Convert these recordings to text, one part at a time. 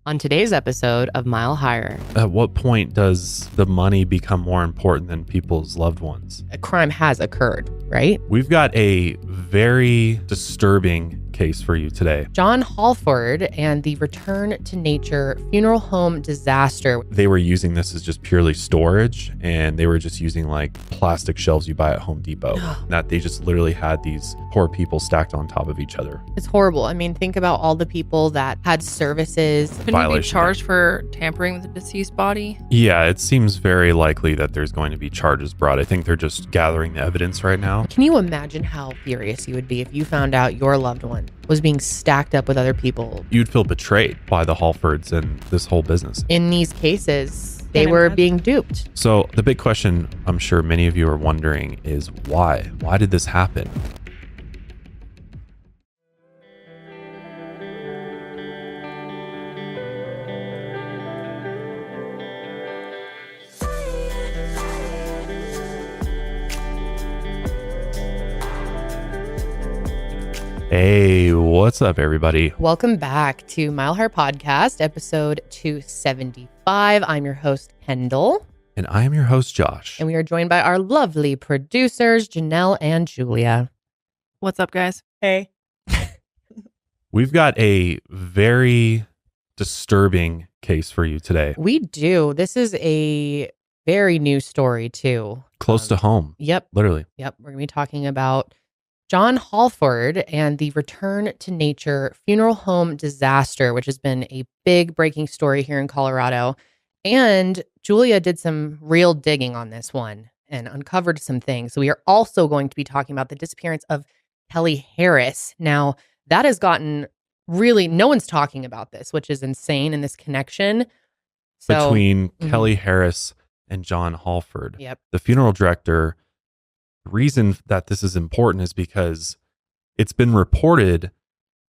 On today's episode of Mile Higher, At what point does the money become more important than people's loved ones? a crime has occurred, right? We've got a very disturbing case for you today. John Halford and the Return to Nature funeral home disaster. They were using this as just purely storage, and they were just using like plastic shelves you buy at Home Depot. That they just literally had these poor people stacked on top of each other. It's horrible. I mean, think about all the people that had services. Couldn't you be Violation. charged for tampering with the deceased body? Yeah, it seems very likely that there's going to be charges brought. I think they're just gathering the evidence right now. Can you imagine how furious you would be if you found out your loved one was being stacked up with other people? You'd feel betrayed by the Halfords and this whole business. In these cases, they Can't were imagine. being duped. So the big question I'm sure many of you are wondering is why? Why did this happen? Hey, what's up, everybody? Welcome back to Mile Higher Podcast, episode 275. I'm your host, Kendall, And I am your host, Josh. and we are joined by our lovely producers, Janelle and Julia. What's up, guys? Hey. We've got a very disturbing case for you today. We do. This is a very new story, too. Close to home, Yep. literally. We're going to be talking about John Halford and the Return to Nature funeral home disaster, which has been a big breaking story here in Colorado. And Julia did some real digging on this one and uncovered some things. So we are also going to be talking about the disappearance of Kelly Harris. Now, that has gotten really, no one's talking about this, which is insane in this connection. So, Between Mhm. Kelly Harris and John Halford. Yep. The funeral director, the reason that this is important is because it's been reported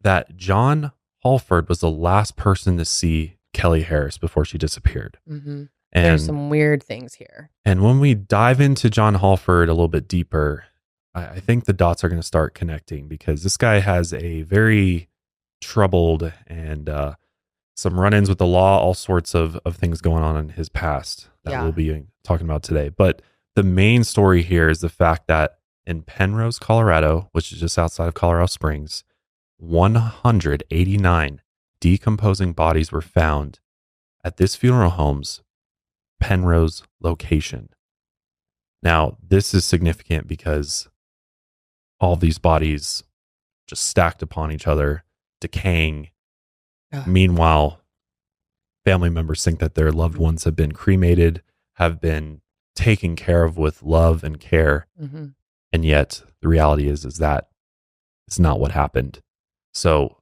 that John Halford was the last person to see Kelly Harris before she disappeared. mhm, And there's some weird things here. And when we dive into John Halford a little bit deeper, I think the dots are going to start connecting because this guy has a very troubled and some run-ins with the law, all sorts of things going on in his past that Yeah. we'll be talking about today. But the main story here is the fact that in Penrose, Colorado, which is just outside of Colorado Springs, 189 decomposing bodies were found at this funeral home's Penrose location. Now, this is significant because all these bodies just stacked upon each other, decaying. Ugh. Meanwhile, family members think that their loved ones have been cremated, have been taken care of with love and care. Mhm. And yet the reality is that it's not what happened. So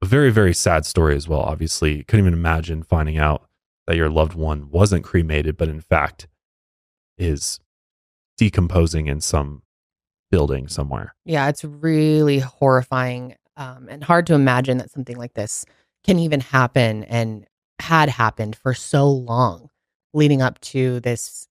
a very, very sad story as well. Obviously, couldn't even imagine finding out that your loved one wasn't cremated, but in fact is decomposing in some building somewhere. Yeah, it's really horrifying and hard to imagine that something like this can even happen and had happened for so long leading up to this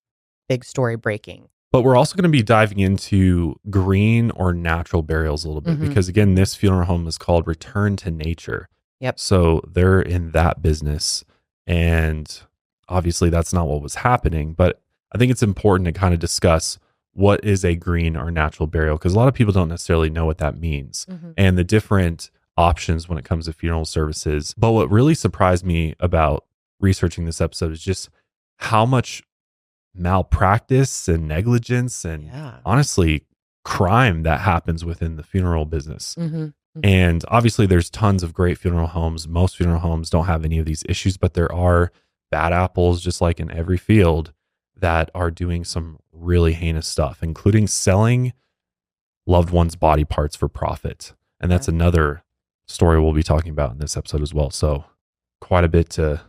big story breaking. But we're also going to be diving into green or natural burials a little bit Mhm. because, again, this funeral home is called Return to Nature. Yep. So they're in that business. And obviously, that's not what was happening. But I think it's important to kind of discuss what is a green or natural burial because a lot of people don't necessarily know what that means and the different options when it comes to funeral services. But what really surprised me about researching this episode is just how much malpractice and negligence and Yeah. honestly crime that happens within the funeral business. Mhm. And obviously there's tons of great funeral homes. Most funeral homes don't have any of these issues, but there are bad apples just like in every field that are doing some really heinous stuff, including selling loved ones' body parts for profit. And that's another story we'll be talking about in this episode as well. So quite a bit to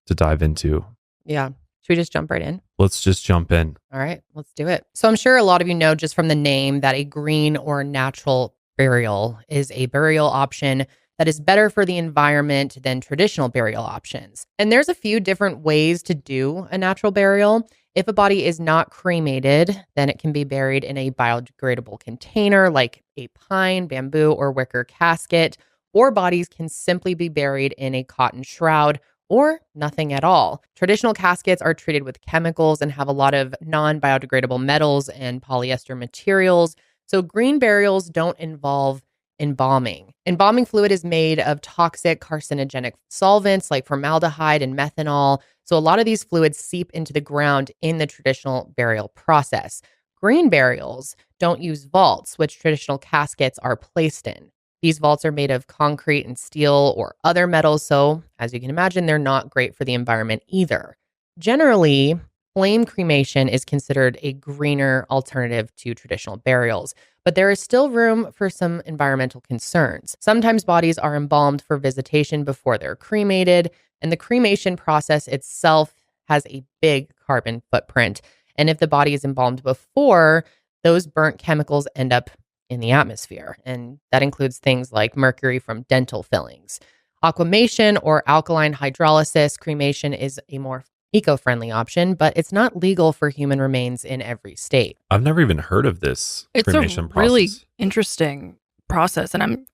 dive into. Yeah. Should we just jump right in? Let's just jump in. All right, let's do it. So I'm sure a lot of you know just from the name that a green or natural burial is a burial option that is better for the environment than traditional burial options. And there's a few different ways to do a natural burial. If a body is not cremated, then it can be buried in a biodegradable container like a pine, bamboo, or wicker casket, or bodies can simply be buried in a cotton shroud or nothing at all. Traditional caskets are treated with chemicals and have a lot of non-biodegradable metals and polyester materials. So green burials don't involve embalming. Embalming fluid is made of toxic carcinogenic solvents like formaldehyde and methanol. So a lot of these fluids seep into the ground in the traditional burial process. Green burials don't use vaults, which traditional caskets are placed in. These vaults are made of concrete and steel or other metals, so as you can imagine, they're not great for the environment either. Generally, flame cremation is considered a greener alternative to traditional burials, but there is still room for some environmental concerns. Sometimes bodies are embalmed for visitation before they're cremated, and the cremation process itself has a big carbon footprint. And if the body is embalmed before, those burnt chemicals end up in the atmosphere. And that includes things like mercury from dental fillings. Aquamation or alkaline hydrolysis cremation is a more eco-friendly option, but it's not legal for human remains in every state. I've never even heard of this It's cremation a really process. interesting process. And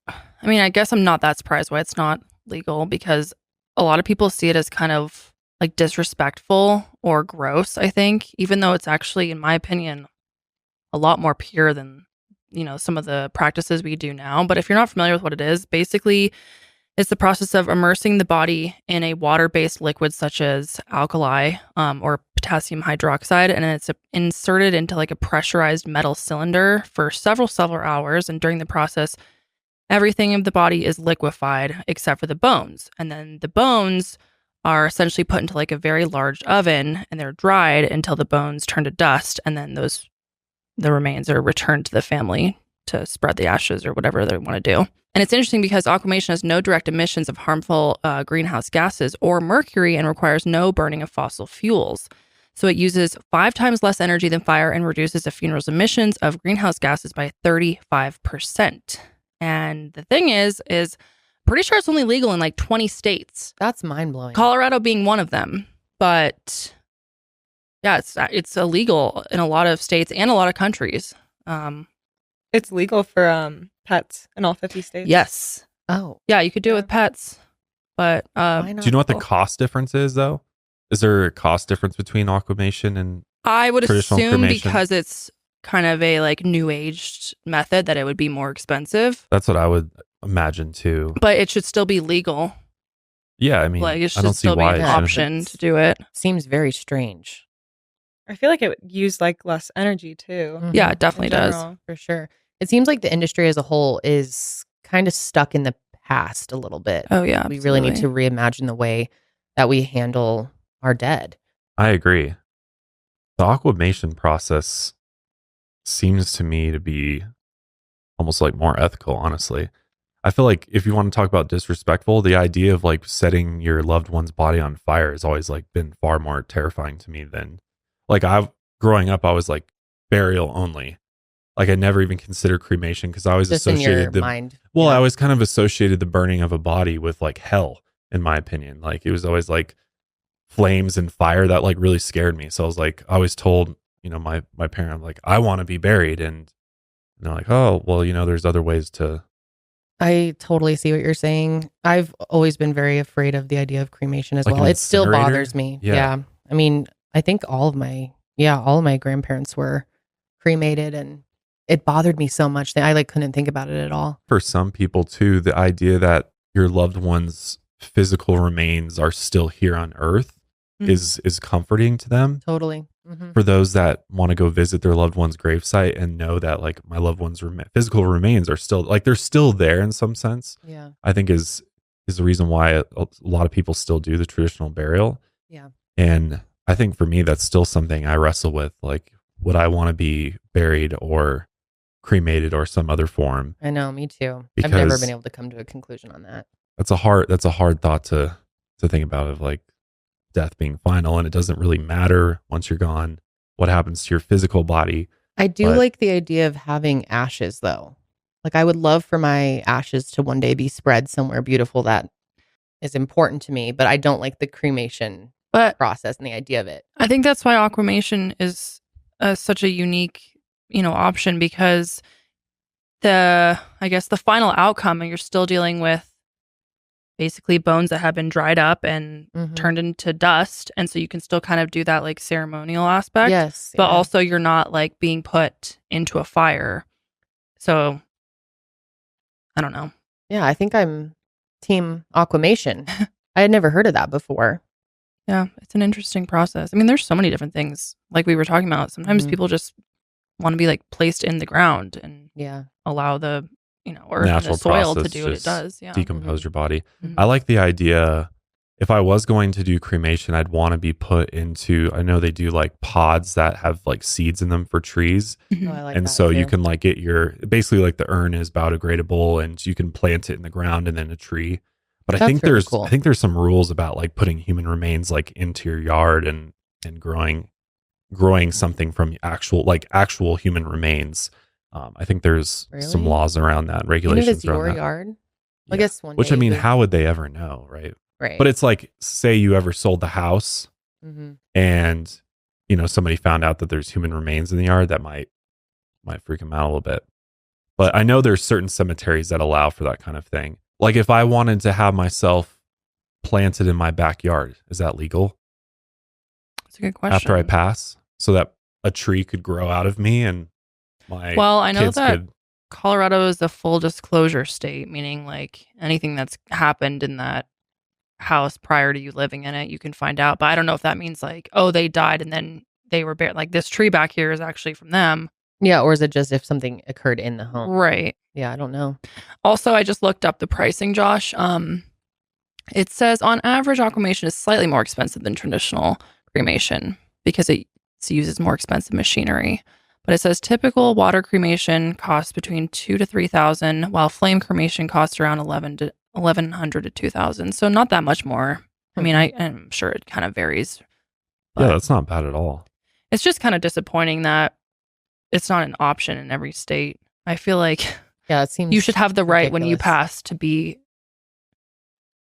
I guess I'm not that surprised why it's not legal, because a lot of people see it as kind of like disrespectful or gross, I think, even though it's actually, in my opinion, a lot more pure than, some of the practices we do now. But if you're not familiar with what it is, basically it's the process of immersing the body in a water-based liquid such as alkali or potassium hydroxide, and then it's inserted into like a pressurized metal cylinder for several hours. And during the process, everything of the body is liquefied except for the bones. And then the bones are essentially put into like a very large oven, and they're dried until the bones turn to dust, and then the remains are returned to the family to spread the ashes or whatever they want to do. And it's interesting because aquamation has no direct emissions of harmful greenhouse gases or mercury and requires no burning of fossil fuels. So it uses 5 times less energy than fire and reduces a funeral's emissions of greenhouse gases by 35%. And the thing is pretty sure it's only legal in like 20 states. That's mind-blowing. Colorado being one of them. But yeah, it's illegal in a lot of states and a lot of countries. It's legal for pets in all 50 states. Yes. Oh. Yeah, you could do it with pets. But Why not? Do you know what the cost difference is, though? Is there a cost difference between aquamation and I would traditional assume cremation? because it's kind of a like new aged method that it would be more expensive. That's what I would imagine too. But it should still be legal. Yeah, I mean, Like it I should don't see still be why an it shouldn't. option to do it. Seems very strange. I feel like it would use like less energy too. Mhm. Yeah, it definitely in does. general. For sure. It seems like the industry as a whole is kind of stuck in the past a little bit. Oh yeah, We really need to absolutely. reimagine the way that we handle our dead. I agree. The aquamation process seems to me to be almost like more ethical, honestly. I feel like if you want to talk about disrespectful, the idea of like setting your loved one's body on fire has always like been far more terrifying to me than like growing up, I was like burial only. Like I never even considered cremation because I always Just in your associated the mind. well, Yeah. I always kind of associated the burning of a body with like hell, in my opinion. Like it was always like flames and fire that like really scared me. So I was like, I always told, my parent, like, I want to be buried. And they're like, oh, well, there's other ways to. I totally see what you're saying. I've always been very afraid of the idea of cremation as Like well. an It still incinerator? bothers me. Yeah. Yeah. I mean, I think all of my grandparents were cremated, and it bothered me so much that I like couldn't think about it at all. For some people too, the idea that your loved one's physical remains are still here on earth Mhm. is comforting to them. Totally. Mhm. For those that want to go visit their loved one's gravesite and know that like my loved one's physical remains are still like they're still there in some sense, Yeah. I think is the reason why a lot of people still do the traditional burial. Yeah. And I think for me, that's still something I wrestle with. Like, would I want to be buried or cremated or some other form? I know, me too. I've never Because been able to come to a conclusion on that. that's a hard thought to think about, of like death being final, and it doesn't really matter once you're gone what happens to your physical body. I do But- like the idea of having ashes though. Like I would love for my ashes to one day be spread somewhere beautiful that is important to me, but I don't like the cremation But process and the idea of it. I think that's why aquamation is such a unique, option, because the final outcome, you're still dealing with basically bones that have been dried up and Mhm. turned into dust. And so you can still kind of do that like ceremonial aspect. Yes. But yeah. also you're not like being put into a fire. So I don't know. Yeah, I think I'm team aquamation. I had never heard of that before. Yeah, it's an interesting process. I mean, there's so many different things like we were talking about. Sometimes Mhm. people just want to be like placed in the ground and Yeah. allow the, earth and Natural the soil to process do what it just does. Yeah. decompose your body. Mhm. I like the idea. If I was going to do cremation, I'd want to be put into, I know they do like pods that have like seeds in them for trees. Mhm. Oh, I like And that so you too. can like get basically like the urn is biodegradable and you can plant it in the ground and then a tree. But I That's think really cool. there's some rules about like putting human remains like into your yard and growing something from actual human remains. I think there's some Really? laws around that, And it regulations is around your that. yard? I Yeah. guess one Which day I mean, you- how would they ever know, right? Right. But it's like, say you ever sold the house Mhm. and somebody found out that there's human remains in the yard, that might freak them out a little bit. But I know there's certain cemeteries that allow for that kind of thing. Like if I wanted to have myself planted in my backyard, is that legal That's a good question. after I pass, so that a tree could grow out of me and my Well, I know kids that could? Colorado is a full disclosure state, meaning like anything that's happened in that house prior to you living in it, you can find out. But I don't know if that means like, oh, they died and then they were buried. Like this tree back here is actually from them. Yeah, or is it just if something occurred in the home? Right. Yeah, I don't know. Also, I just looked up the pricing, Josh. It says on average, aquamation is slightly more expensive than traditional cremation because it uses more expensive machinery. But it says typical water cremation costs between $2,000 to $3,000, while flame cremation costs around $1,100 to $2,000. So not that much more. I mean, I'm sure it kind of varies. Yeah, But that's not bad at all. it's just kind of disappointing that it's not an option in every state. I feel like Yeah, it seems you should have the right when you ridiculous. pass to be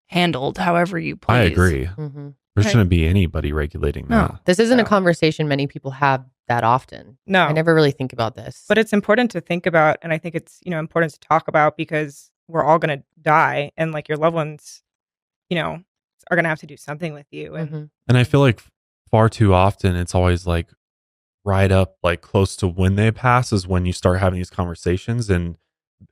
handled however you please. I agree. Mhm. There Right. shouldn't be anybody regulating No. that. This isn't a No. conversation many people have that often. No. I never really think about this. But it's important to think about, and I think it's, important to talk about because we're all going to die, and like your loved ones, are going to have to do something with you. And Mhm. And I feel like far too often it's always like right up like close to when they pass is when you start having these conversations. And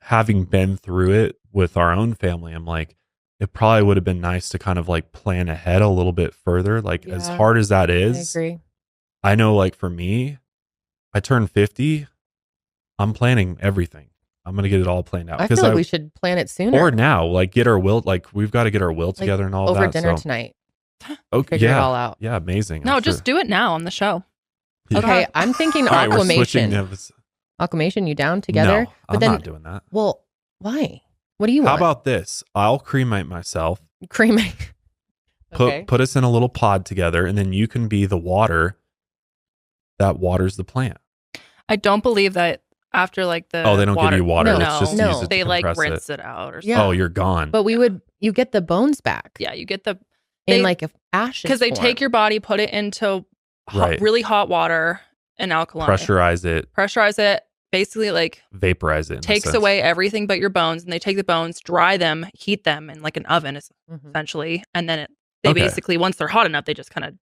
having been through it with our own family, I'm like, it probably would have been nice to kind of like plan ahead a little bit further. Like as Yeah, hard as that I is, agree. I know like for me, I turned 50, I'm planning everything. I'm going to get it all planned out. I feel like we should plan it sooner. or now, like get our will, like we've got to get our will Like, together and all over that. dinner So, tonight. okay, Figure it yeah, all out. yeah, amazing. No, I'm just sure. do it now on the show. Yeah. Okay, I'm thinking All right, we're switching. aquamation. Aquamation, you down together? No, I'm not doing that. Well, why? What do you How want? about this? I'll cremate myself. cremate? Okay. Put us in a little pod together, and then you can be the water that waters the plant. I don't believe that after like the Oh, they don't give you water. No, Let's just no. use it to they like compress rinse it. it out or something. Yeah. Oh, you're gone. But you get the bones back Yeah, you get the in they- like a ashes because they form. take your body, put it into Right. really hot water and alkaline. Pressurize Pressurize it. Basically, like vaporize it. in a takes sense. away everything but your bones, and they take the bones, dry them, heat them in like an oven, Mhm. essentially, and then they Okay. basically once they're hot enough, they just kind of go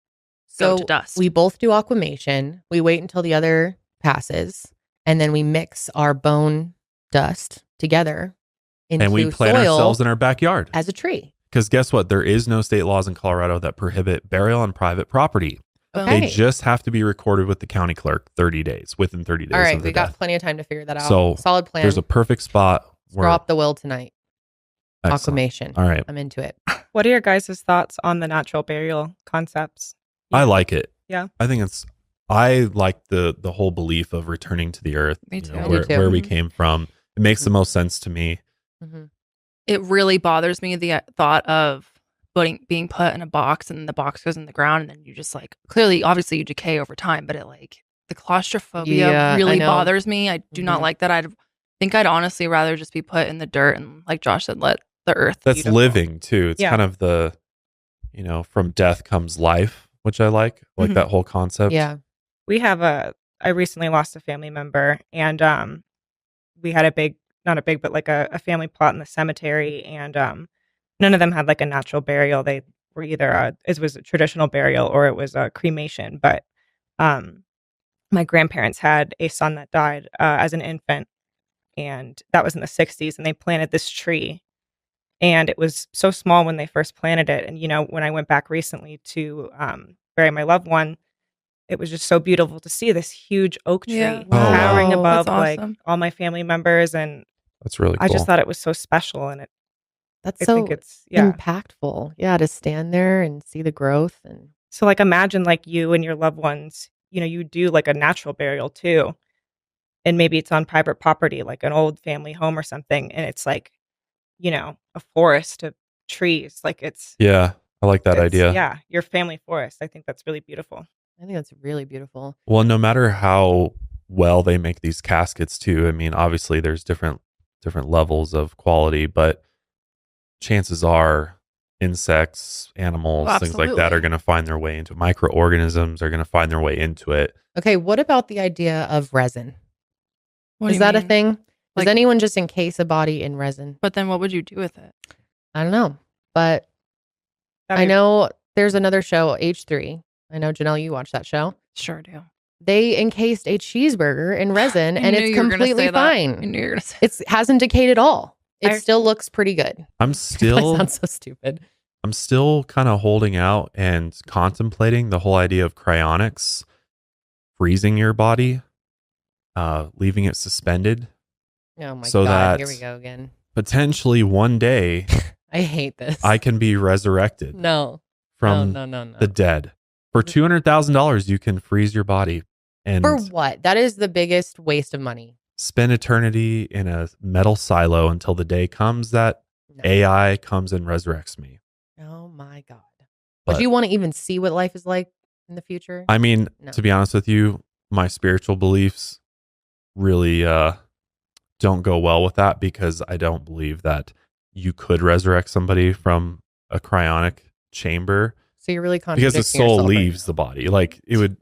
So to dust. we both do aquamation. We wait until the other passes, and then we mix our bone dust together into And we plant soil ourselves in our backyard. as a tree. Because guess what? There is no state laws in Colorado that prohibit burial on private property. Okay. They just have to be recorded with the county clerk within 30 days All right, of the we got death. plenty of time to figure that out. So, solid plan. There's a perfect spot where Draw up the will tonight. Excellent. Aquamation. All right. I'm into it. what are your guys' thoughts on the natural burial concepts? I like it. Yeah. I like the whole belief of returning to the earth, Me too. I do where, too. where we Mhm. came from. It makes the most sense to me. Mhm. It really bothers me the thought of being put in a box and the box goes in the ground and then you just like clearly obviously you decay over time, but it like the claustrophobia Yeah, I really know. bothers me. I do not Mhm. like that. I'd honestly rather just be put in the dirt and like Josh said, let the earth That's beautiful. living too. It's Yeah. kind of the, from death comes life, which I like Mhm. that whole concept. Yeah. I recently lost a family member, and we had not a big, but like a family plot in the cemetery, and none of them had like a natural burial. They were either it was a traditional burial or it was a cremation. But my grandparents had a son that died as an infant, and that was in the 60s, and they planted this tree. And it was so small when they first planted it. And, when I went back recently to bury my loved one, it was just so beautiful to see this huge oak tree Yeah. Wow. towering Wow. above That's like awesome. all my family members. And That's really cool. I just thought it was so special. And That's I so think it's, yeah. impactful. Yeah, to stand there and see the growth. And So like imagine like you and your loved ones, you do like a natural burial too. And maybe it's on private property, like an old family home or something. And it's like, a forest of trees. Like Yeah, I like that idea. yeah, your family forest. I think that's really beautiful. I think that's really beautiful. Well, no matter how well they make these caskets too, I mean, obviously there's different levels of quality, but chances are insects, animals, things like that Absolutely. are going to find their way into microorganisms, are going to find their way into it. Okay, what about the idea of resin? What do Is you that a mean? thing? Does Like- anyone just encase a body in resin? But then what would you do with it? I don't know. But That'd I be- know there's another show, H3. I know, Janelle, you watch that show. Sure do. They encased a cheeseburger in resin I and knew it's you were gonna completely say that. I fine. knew you were going to say It hasn't decayed at all. It I- still looks pretty good. I'm I still sound so stupid. I'm still kind of holding out and contemplating the whole idea of cryonics, freezing your body, leaving it suspended, Oh my So God, that- here we go again. potentially one day I hate this. I can be resurrected No, from no. the dead. For $200,000, you can freeze your body and For what? That is the biggest waste of money. spend eternity in a metal silo until the day comes that No. AI comes and resurrects me. Oh my God. But- Would you want to even see what life is like in the future? I mean, No. to be honest with you, my spiritual beliefs really don't go well with that because I don't believe that you could resurrect somebody from a cryonic chamber So you're really because contradicting the soul yourself right leaves now. the body. Like it would,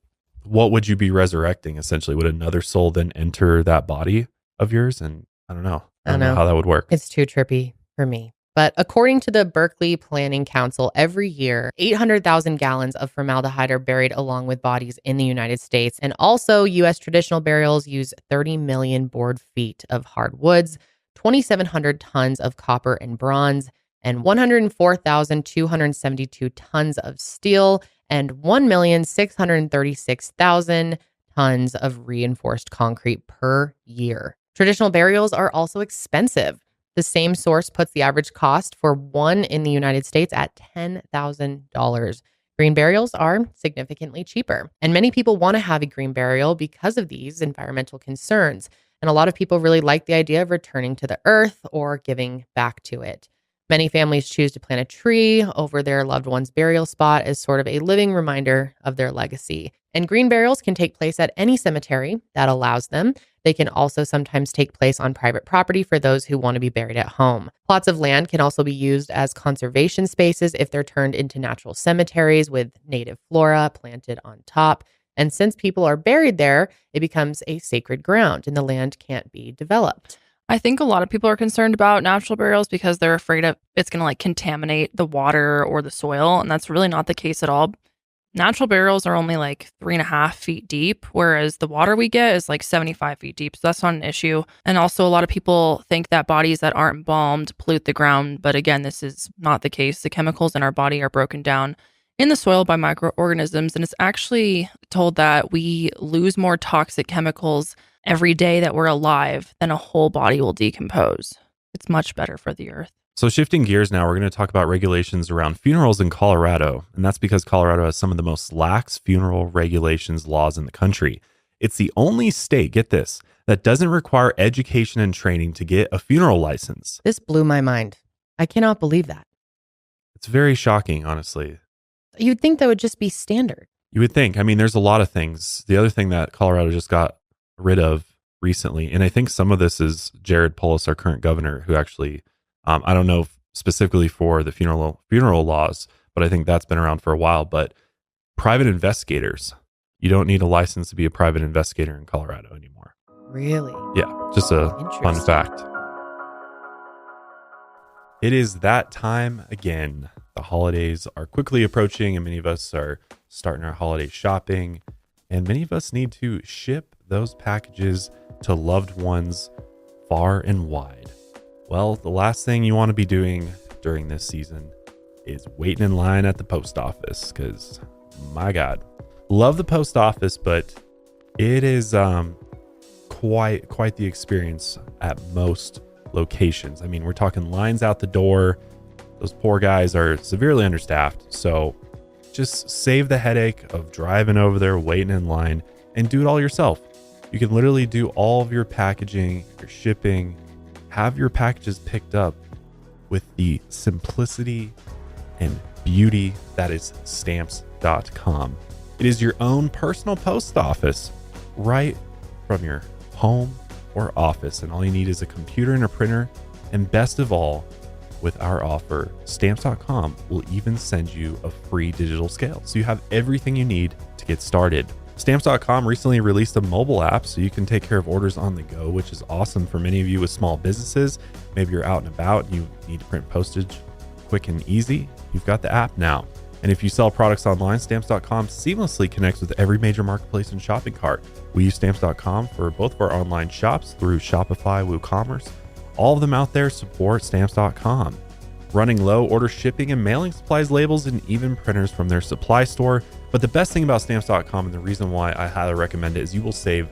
what would you be resurrecting essentially? Would another soul then enter that body of yours? And I don't know. I don't know how that would work. It's too trippy for me. But according to the Berkeley Planning Council, every year, 800,000 gallons of formaldehyde are buried along with bodies in the United States. And also, U.S. traditional burials use 30 million board feet of hardwoods, 2,700 tons of copper and bronze, and 104,272 tons of steel, and 1,636,000 tons of reinforced concrete per year. Traditional burials are also expensive. The same source puts the average cost for one in the United States at $10,000. Green burials are significantly cheaper. And many people want to have a green burial because of these environmental concerns. And a lot of people really like the idea of returning to the earth or giving back to it. Many families choose to plant a tree over their loved one's burial spot as sort of a living reminder of their legacy. And green burials can take place at any cemetery that allows them. They can also sometimes take place on private property for those who want to be buried at home. Plots of land can also be used as conservation spaces if they're turned into natural cemeteries with native flora planted on top. And since people are buried there, it becomes a sacred ground and the land can't be developed. I think a lot of people are concerned about natural burials because they're afraid of it's going to like contaminate the water or the soil. And that's really not the case at all. Natural burials are only like 3.5 feet deep, whereas the water we get is like 75 feet deep. So that's not an issue. And also, a lot of people think that bodies that aren't embalmed pollute the ground. But again, this is not the case. The chemicals in our body are broken down in the soil by microorganisms. And it's actually told that we lose more toxic chemicals every day that we're alive than a whole body will decompose. It's much better for the earth. So shifting gears now, we're going to talk about regulations around funerals in Colorado. And that's because Colorado has some of the most lax funeral regulations laws in the country. It's the only state, get this, that doesn't require education and training to get a funeral license. This blew my mind. I cannot believe that. It's very shocking, honestly. You'd think that would just be standard. You would think. I mean, there's a lot of things. The other thing that Colorado just got rid of recently, and I think some of this is Jared Polis, our current governor, who actually, I don't know specifically for the funeral laws, but I think that's been around for a while. But private investigators, you don't need a license to be a private investigator in Colorado anymore. Really? Yeah, just a fun Interesting. fact. It is that time again. The holidays are quickly approaching, and many of us are starting our holiday shopping. And many of us need to ship those packages to loved ones far and wide. Well, the last thing you want to be doing during this season is waiting in line at the post office, because my God, love the post office, but it is quite the experience at most locations. I mean, we're talking lines out the door. Those poor guys are severely understaffed. So just save the headache of driving over there, waiting in line, and do it all yourself. You can literally do all of your packaging, your shipping, have your packages picked up with the simplicity and beauty that is stamps.com. It is your own personal post office right from your home or office, and all you need is a computer and a printer. And best of all, with our offer, stamps.com will even send you a free digital scale, so you have everything you need to get started. Stamps.com recently released a mobile app so you can take care of orders on the go, which is awesome for many of you with small businesses. Maybe you're out and about and you need to print postage quick and easy. You've got the app now. And if you sell products online, Stamps.com seamlessly connects with every major marketplace and shopping cart. We use Stamps.com for both of our online shops through Shopify, WooCommerce. All of them out there support Stamps.com. Running low, order shipping and mailing supplies, labels, and even printers from their supply store. But the best thing about Stamps.com, and the reason why I highly recommend it, is you will save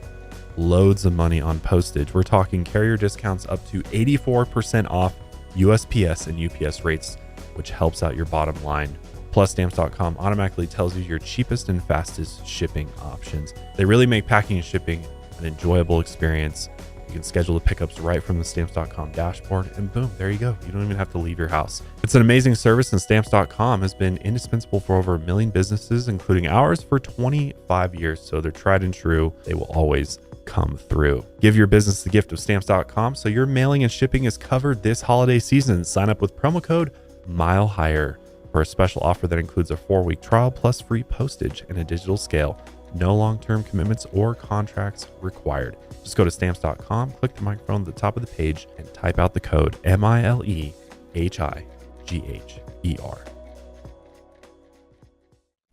loads of money on postage. We're talking carrier discounts up to 84% off USPS and UPS rates, which helps out your bottom line. Plus, Stamps.com automatically tells you your cheapest and fastest shipping options. They really make packing and shipping an enjoyable experience. You can schedule the pickups right from the Stamps.com dashboard, and boom, there you go. You don't even have to leave your house. It's an amazing service, and Stamps.com has been indispensable for over 1 million businesses, including ours, for 25 years. So they're tried and true. They will always come through. Give your business the gift of Stamps.com so your mailing and shipping is covered this holiday season. Sign up with promo code MILEHIGHER for a special offer that includes a 4-week trial plus free postage and a digital scale. No long-term commitments or contracts required. Just go to stamps.com, click the microphone at the top of the page, and type out the code MILEHIGHER.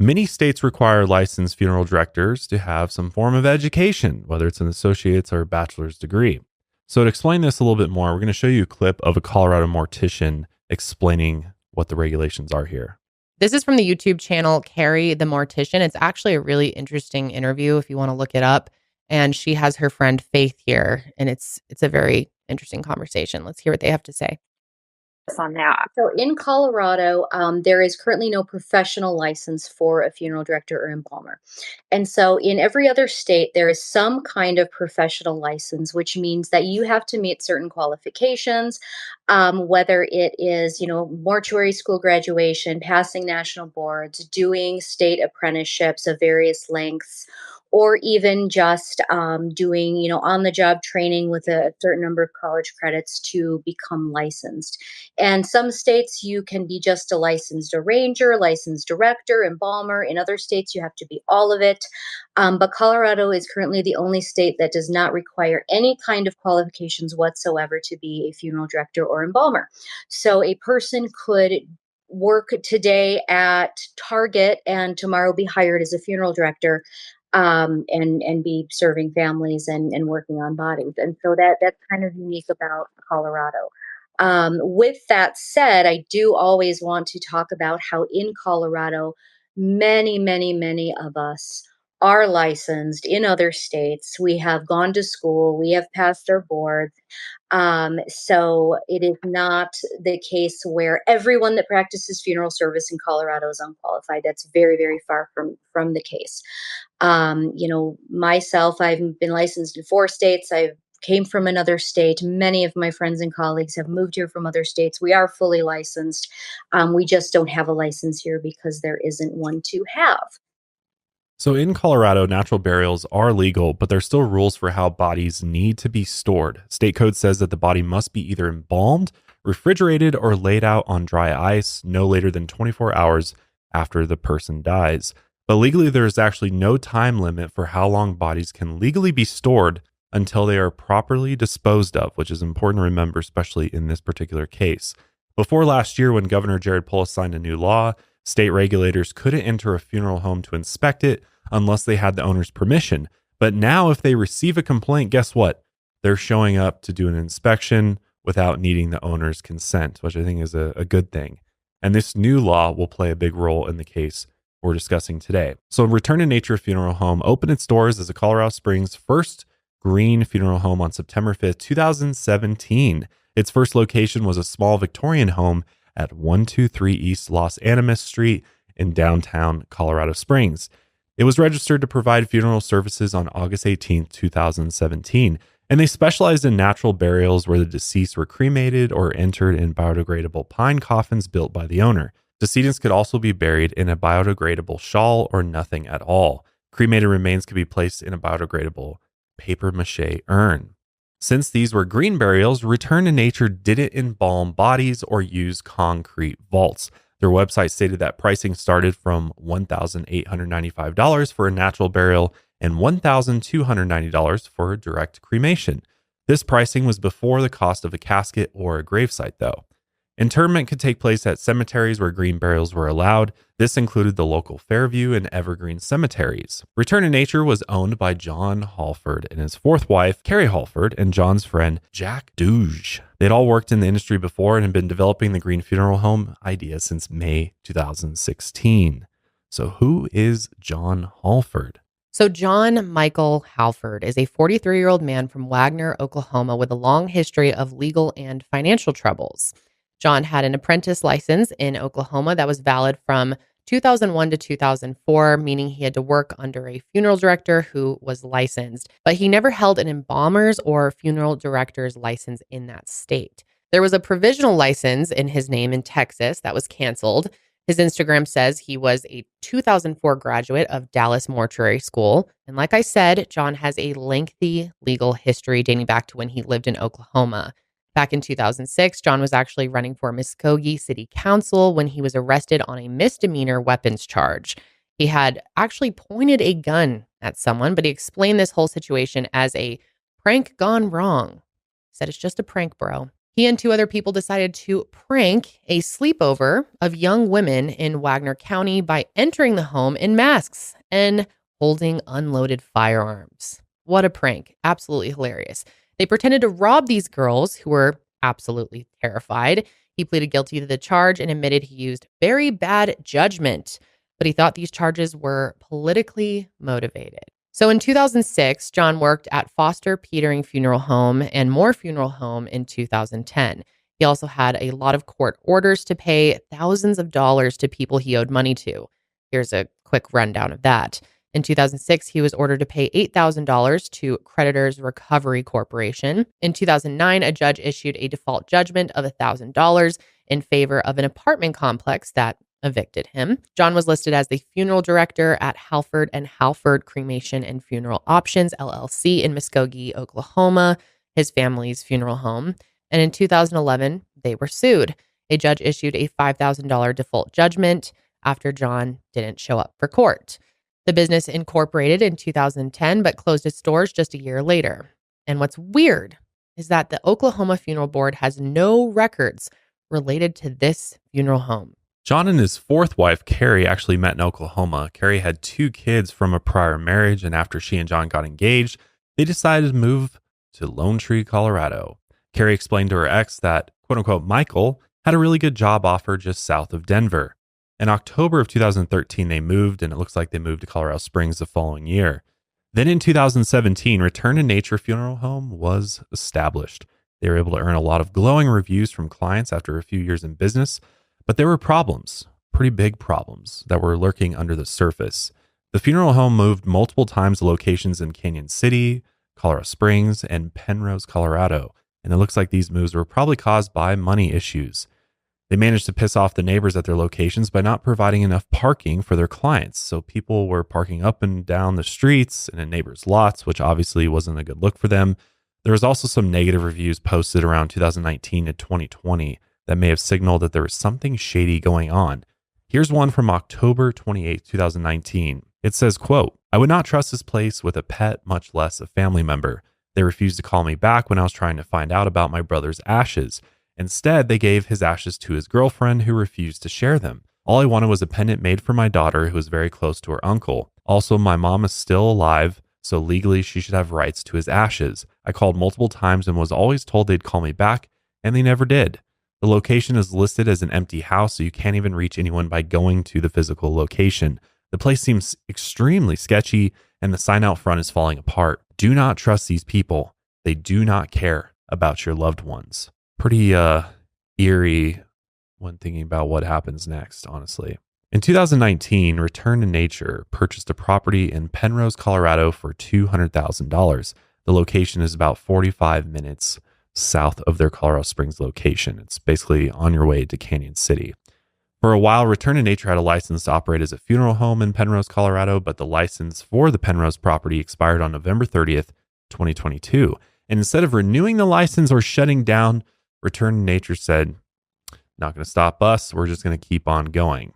Many states require licensed funeral directors to have some form of education, whether it's an associate's or a bachelor's degree. So to explain this a little bit more, we're going to show you a clip of a Colorado mortician explaining what the regulations are here. This is from the YouTube channel Carrie the Mortician. It's actually a really interesting interview if you want to look it up. And she has her friend Faith here, and it's a very interesting conversation. Let's hear what they have to say. On that. So in Colorado, there is currently no professional license for a funeral director or embalmer. And so in every other state, there is some kind of professional license, which means that you have to meet certain qualifications, whether it is, mortuary school graduation, passing national boards, doing state apprenticeships of various lengths, or even just doing, on-the-job training with a certain number of college credits to become licensed. And some states you can be just a licensed arranger, licensed director, embalmer. In other states, you have to be all of it. But Colorado is currently the only state that does not require any kind of qualifications whatsoever to be a funeral director or embalmer. So a person could work today at Target and tomorrow be hired as a funeral director. And be serving families and working on bodies. And so that's kind of unique about Colorado. With that said, I do always want to talk about how in Colorado, many, many, many of us are licensed in other states. We have gone to school. We have passed our boards. So it is not the case where everyone that practices funeral service in Colorado is unqualified. That's very, very far from the case. Myself, I've been licensed in 4 states. I came from another state. Many of my friends and colleagues have moved here from other states. We are fully licensed. We just don't have a license here because there isn't one to have. So in Colorado, natural burials are legal, but there's still rules for how bodies need to be stored. State code says that the body must be either embalmed, refrigerated, or laid out on dry ice no later than 24 hours after the person dies. But legally, there is actually no time limit for how long bodies can legally be stored until they are properly disposed of, which is important to remember, especially in this particular case. Before last year, when Governor Jared Polis signed a new law, state regulators couldn't enter a funeral home to inspect it unless they had the owner's permission. But now if they receive a complaint, guess what? They're showing up to do an inspection without needing the owner's consent, which I think is a good thing. And this new law will play a big role in the case we're discussing today. So Return to Nature Funeral Home opened its doors as a Colorado Springs first green funeral home on September 5th, 2017. Its first location was a small Victorian home at 123 East Los Animas Street in downtown Colorado Springs. It was registered to provide funeral services on August 18th, 2017, and they specialized in natural burials where the deceased were cremated or entered in biodegradable pine coffins built by the owner. Decedents could also be buried in a biodegradable shawl or nothing at all. Cremated remains could be placed in a biodegradable papier-mâché urn. Since these were green burials, Return to Nature didn't embalm bodies or use concrete vaults. Their website stated that pricing started from $1,895 for a natural burial and $1,290 for a direct cremation. This pricing was before the cost of a casket or a gravesite, though. Interment could take place at cemeteries where green burials were allowed. This included the local Fairview and Evergreen cemeteries. Return to Nature was owned by John Halford and his fourth wife, Carrie Halford, and John's friend, Jack Douge. They'd all worked in the industry before and had been developing the green funeral home idea since May 2016. So who is John Halford? So John Michael Halford is a 43-year-old man from Wagner, Oklahoma, with a long history of legal and financial troubles. John had an apprentice license in Oklahoma that was valid from 2001 to 2004, meaning he had to work under a funeral director who was licensed, but he never held an embalmer's or funeral director's license in that state. There was a provisional license in his name in Texas that was canceled. His Instagram says he was a 2004 graduate of Dallas Mortuary School. And like I said, John has a lengthy legal history dating back to when he lived in Oklahoma. Back in 2006, John was actually running for Muskogee City Council when he was arrested on a misdemeanor weapons charge. He had actually pointed a gun at someone, but he explained this whole situation as a prank gone wrong. He said, "It's just a prank, bro." He and two other people decided to prank a sleepover of young women in Wagner County by entering the home in masks and holding unloaded firearms. What a prank. Absolutely hilarious. They pretended to rob these girls who were absolutely terrified. He pleaded guilty to the charge and admitted he used very bad judgment, but he thought these charges were politically motivated. So in 2006, John worked at Foster Petering Funeral Home and Moore Funeral Home in 2010. He also had a lot of court orders to pay thousands of dollars to people he owed money to. Here's a quick rundown of that. In 2006, he was ordered to pay $8,000 to Creditors Recovery Corporation. In 2009, a judge issued a default judgment of $1,000 in favor of an apartment complex that evicted him. John was listed as the funeral director at Halford and Halford Cremation and Funeral Options, LLC in Muskogee, Oklahoma, his family's funeral home. And in 2011, they were sued. A judge issued a $5,000 default judgment after John didn't show up for court. The business incorporated in 2010, but closed its doors just a year later. And what's weird is that the Oklahoma Funeral Board has no records related to this funeral home. John and his fourth wife, Carrie, actually met in Oklahoma. Carrie had 2 kids from a prior marriage, and after she and John got engaged, they decided to move to Lone Tree, Colorado. Carrie explained to her ex that, quote-unquote, Michael had a really good job offer just south of Denver. In October of 2013, they moved, and it looks like they moved to Colorado Springs the following year. Then in 2017, Return to Nature Funeral Home was established. They were able to earn a lot of glowing reviews from clients after a few years in business, but there were problems, pretty big problems, that were lurking under the surface. The funeral home moved multiple times to locations in Canyon City, Colorado Springs, and Penrose, Colorado, and it looks like these moves were probably caused by money issues. They managed to piss off the neighbors at their locations by not providing enough parking for their clients. So people were parking up and down the streets and in neighbors' lots, which obviously wasn't a good look for them. There was also some negative reviews posted around 2019 to 2020 that may have signaled that there was something shady going on. Here's one from October 28, 2019. It says, quote, "I would not trust this place with a pet, much less a family member. They refused to call me back when I was trying to find out about my brother's ashes. Instead, they gave his ashes to his girlfriend, who refused to share them. All I wanted was a pendant made for my daughter, who was very close to her uncle. Also, my mom is still alive, so legally she should have rights to his ashes. I called multiple times and was always told they'd call me back, and they never did. The location is listed as an empty house, so you can't even reach anyone by going to the physical location. The place seems extremely sketchy, and the sign out front is falling apart. Do not trust these people. They do not care about your loved ones. Pretty eerie when thinking about what happens next, honestly. In 2019, Return to Nature purchased a property in Penrose, Colorado for $200,000. The location is about 45 minutes south of their Colorado Springs location. It's basically on your way to Canyon City. For a while, Return to Nature had a license to operate as a funeral home in Penrose, Colorado, but the license for the Penrose property expired on November 30th, 2022. And instead of renewing the license or shutting down, Return to Nature said, not going to stop us. We're just going to keep on going.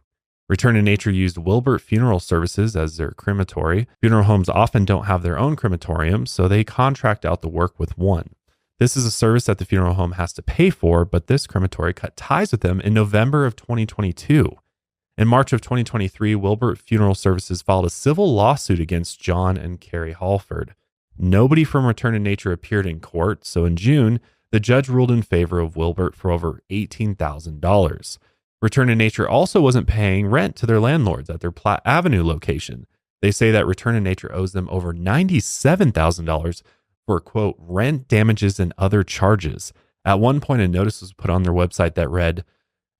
Return to Nature used Wilbert Funeral Services as their crematory. Funeral homes often don't have their own crematorium, so they contract out the work with one. This is a service that the funeral home has to pay for, but this crematory cut ties with them in November of 2022. In March of 2023, Wilbert Funeral Services filed a civil lawsuit against John and Carrie Halford. Nobody from Return to Nature appeared in court, so in June, the judge ruled in favor of Wilbert for over $18,000. Return to Nature also wasn't paying rent to their landlords at their Platte Avenue location. They say that Return to Nature owes them over $97,000 for, quote, rent, damages, and other charges. At one point, a notice was put on their website that read,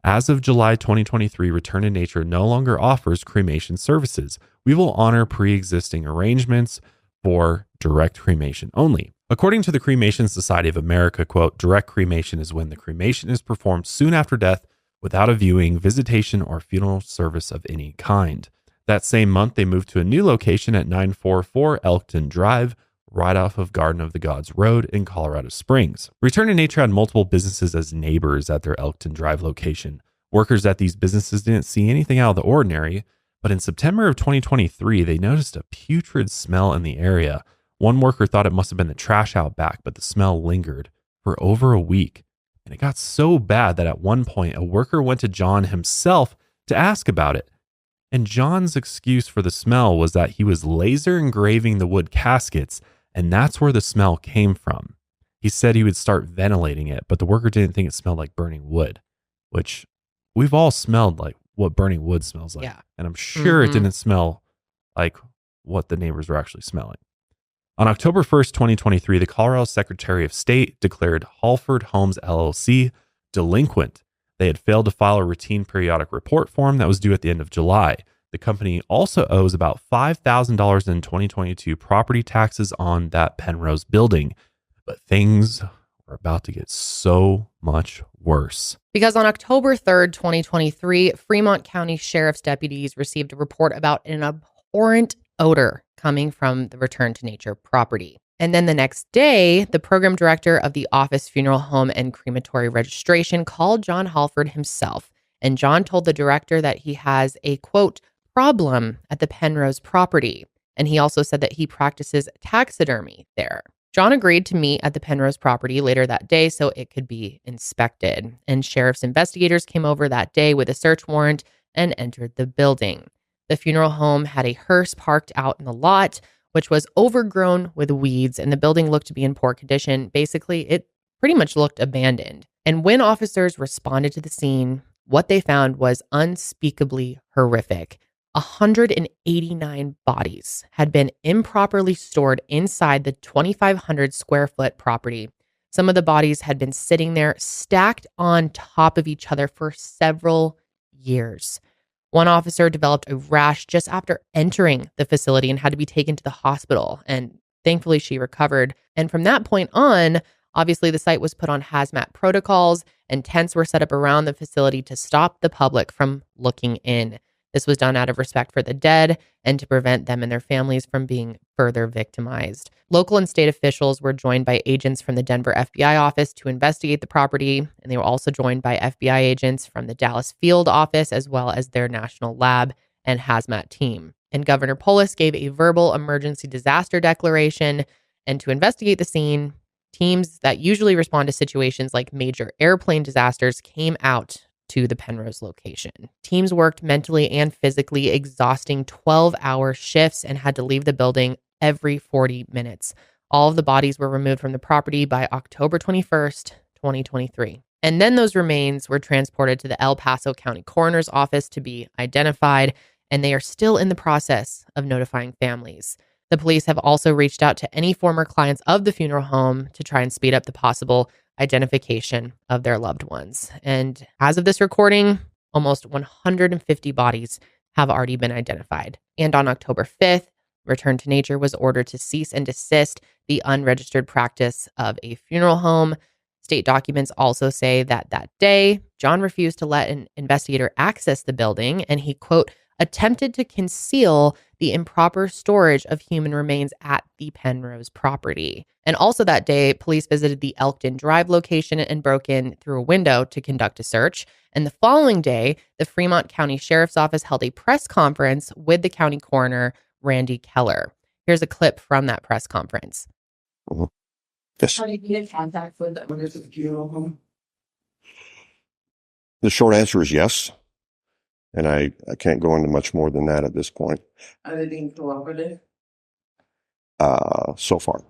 as of July 2023, Return to Nature no longer offers cremation services. We will honor pre-existing arrangements for direct cremation only. According to the Cremation Society of America, quote, direct cremation is when the cremation is performed soon after death without a viewing, visitation, or funeral service of any kind. That same month, they moved to a new location at 944 Elkton Drive, right off of Garden of the Gods Road in Colorado Springs. Return to Nature had multiple businesses as neighbors at their Elkton Drive location. Workers at these businesses didn't see anything out of the ordinary, but in September of 2023, they noticed a putrid smell in the area. One worker thought it must have been the trash out back, but the smell lingered for over a week. And it got so bad that at one point, a worker went to John himself to ask about it. And John's excuse for the smell was that he was laser engraving the wood caskets, and that's where the smell came from. He said he would start ventilating it, but the worker didn't think it smelled like burning wood, which we've all smelled like what burning wood smells like. Yeah. And I'm sure it didn't smell like what the neighbors were actually smelling. On October 1st, 2023, the Colorado Secretary of State declared Halford Homes LLC delinquent. They had failed to file a routine periodic report form that was due at the end of July. The company also owes about $5,000 in 2022 property taxes on that Penrose building. But things are about to get so much worse. Because on October 3rd, 2023, Fremont County Sheriff's deputies received a report about an abhorrent odor coming from the Return to Nature property. And then the next day, the program director of the Office Funeral Home and Crematory Registration called John Halford himself. And John told the director that he has a, quote, problem at the Penrose property. And he also said that he practices taxidermy there. John agreed to meet at the Penrose property later that day so it could be inspected. And sheriff's investigators came over that day with a search warrant and entered the building. The funeral home had a hearse parked out in the lot, which was overgrown with weeds, and the building looked to be in poor condition. Basically, it pretty much looked abandoned. And when officers responded to the scene, what they found was unspeakably horrific. 189 bodies had been improperly stored inside the 2,500 square foot property. Some of the bodies had been sitting there stacked on top of each other for several years. One officer developed a rash just after entering the facility and had to be taken to the hospital. And thankfully, she recovered. And from that point on, obviously, the site was put on hazmat protocols and tents were set up around the facility to stop the public from looking in. This was done out of respect for the dead and to prevent them and their families from being further victimized. Local and state officials were joined by agents from the Denver FBI office to investigate the property, and they were also joined by FBI agents from the Dallas field office as well as their national lab and hazmat team. And Governor Polis gave a verbal emergency disaster declaration, and to investigate the scene, Teams that usually respond to situations like major airplane disasters came out to the Penrose location. Teams worked mentally and physically exhausting 12-hour shifts and had to leave the building every 40 minutes. All of the bodies were removed from the property by October 21st, 2023. And then those remains were transported to the El Paso County Coroner's Office to be identified, and they are still in the process of notifying families. The police have also reached out to any former clients of the funeral home to try and speed up the possible identification of their loved ones. And as of this recording, almost 150 bodies have already been identified. And on October 5th, Return to Nature was ordered to cease and desist the unregistered practice of a funeral home. State documents also say that that day, John refused to let an investigator access the building, and he, quote, attempted to conceal the improper storage of human remains at the Penrose property. And also that day, police visited the Elkton Drive location and broke in through a window to conduct a search. And the following day, the Fremont County Sheriff's Office held a press conference with the county coroner, Randy Keller. Here's a clip from that press conference. Yes. How did you get in contact with the owners of the funeral home? The short answer is yes. And I can't go into much more than that at this point, Are they being cooperative? so far.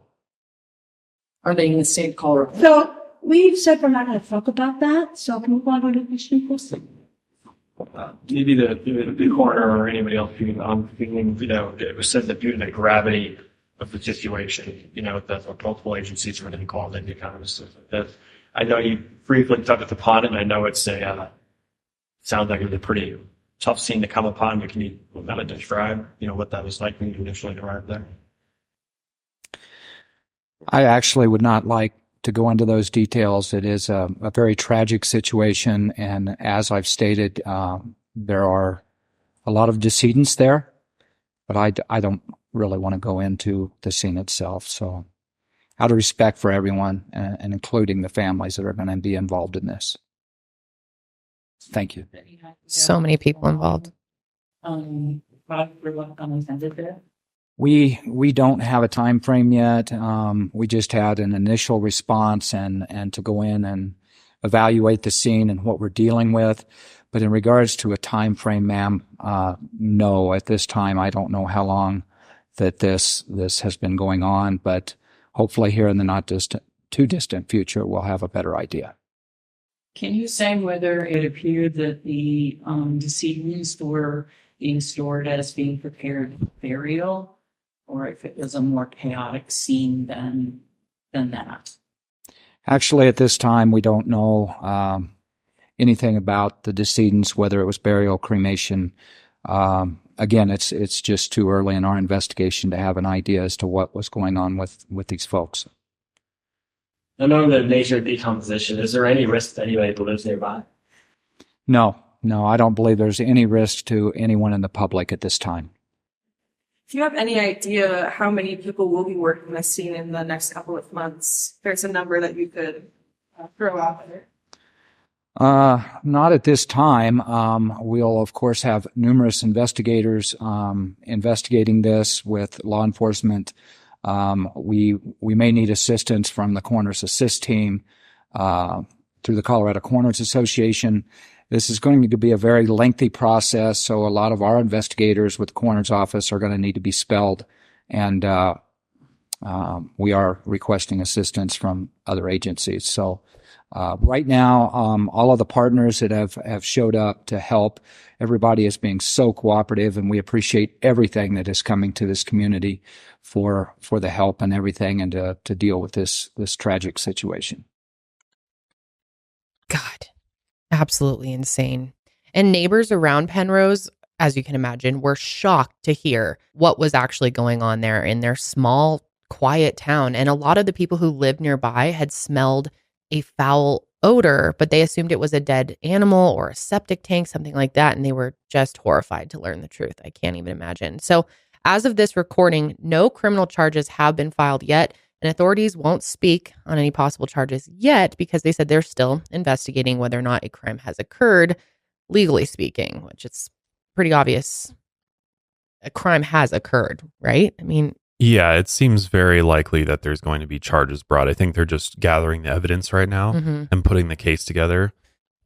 Are they in the state of Colorado? So we've said we're not going to talk about that. So can we go on to the question, please? Maybe the coroner or anybody else feeling, it was said that due to the gravity of the situation, that multiple agencies were called in to kind of assist with this. I know you briefly touched upon it, and I know it's sounds like it was a pretty tough scene to come upon, but can you kind of describe, what that was like when you initially arrived there? I actually would not like to go into those details. It is a very tragic situation, and as I've stated, there are a lot of decedents there, but I don't really want to go into the scene itself. So out of respect for everyone, and including the families that are going to be involved in this. Thank you. So many people involved. We don't have a time frame yet. We just had an initial response and to go in and evaluate the scene and what we're dealing with. But in regards to a time frame, ma'am, no, at this time, I don't know how long that this has been going on, but hopefully here in the not too distant future, we'll have a better idea. Can you say whether it appeared that the decedents were being stored as being prepared for burial, or if it was a more chaotic scene than that? Actually, at this time, we don't know anything about the decedents, whether it was burial, cremation. Again, it's just too early in our investigation to have an idea as to what was going on with these folks. I know the nature of decomposition. Is there any risk to anybody who lives nearby? No, I don't believe there's any risk to anyone in the public at this time. Do you have any idea how many people will be working this scene in the next couple of months? There's a number that you could throw out there. Not at this time. We'll of course have numerous investigators investigating this with law enforcement. We may need assistance from the Coroner's Assist team through the Colorado Coroners Association. This is going to be a very lengthy process, so a lot of our investigators with the Coroner's Office are going to need to be spelled, and we are requesting assistance from other agencies. So right now, all of the partners that have showed up to help, everybody is being so cooperative, and we appreciate everything that is coming to this community for the help and everything, and to deal with this tragic situation. God, absolutely insane. And neighbors around Penrose, as you can imagine, were shocked to hear what was actually going on there in their small, quiet town. And a lot of the people who lived nearby had smelled a foul odor, but they assumed it was a dead animal or a septic tank, something like that. And they were just horrified to learn the truth. I can't even imagine. So as of this recording, no criminal charges have been filed yet, and authorities won't speak on any possible charges yet because they said they're still investigating whether or not a crime has occurred, legally speaking, which it's pretty obvious a crime has occurred, right? I mean, Yeah, it seems very likely that there's going to be charges brought. I think they're just gathering the evidence right now Mm-hmm. and putting the case together.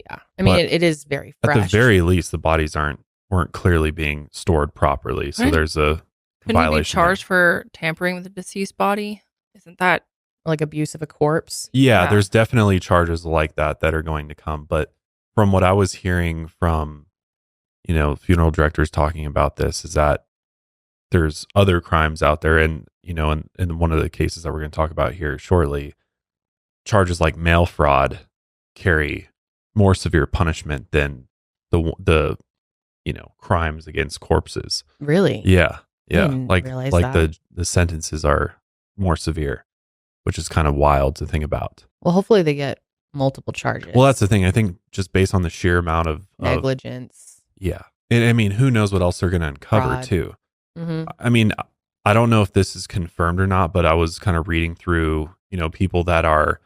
Yeah. I mean, But it is very at fresh. the very least, the bodies weren't clearly being stored properly. So Right. there's a Couldn't you be violation there. charged for tampering with a deceased body? Isn't that Like abuse of a corpse. Yeah, Yeah. there's definitely charges like that are going to come. But from what I was hearing from, funeral directors talking about this, is that there's other crimes out there. And, in one of the cases that we're going to talk about here shortly, charges like mail fraud carry more severe punishment than the crimes against corpses. Really? Yeah. Yeah. didn't Like realize like that. the sentences are more severe, which is kind of wild to think about. Well, hopefully they get multiple charges. Well, that's the thing. I think just based on the sheer amount of negligence. yeah. And I mean, who knows what else they're going to uncover Fraud. too. Mm-hmm. I mean, I don't know if this is confirmed or not, but I was kind of reading through, people that are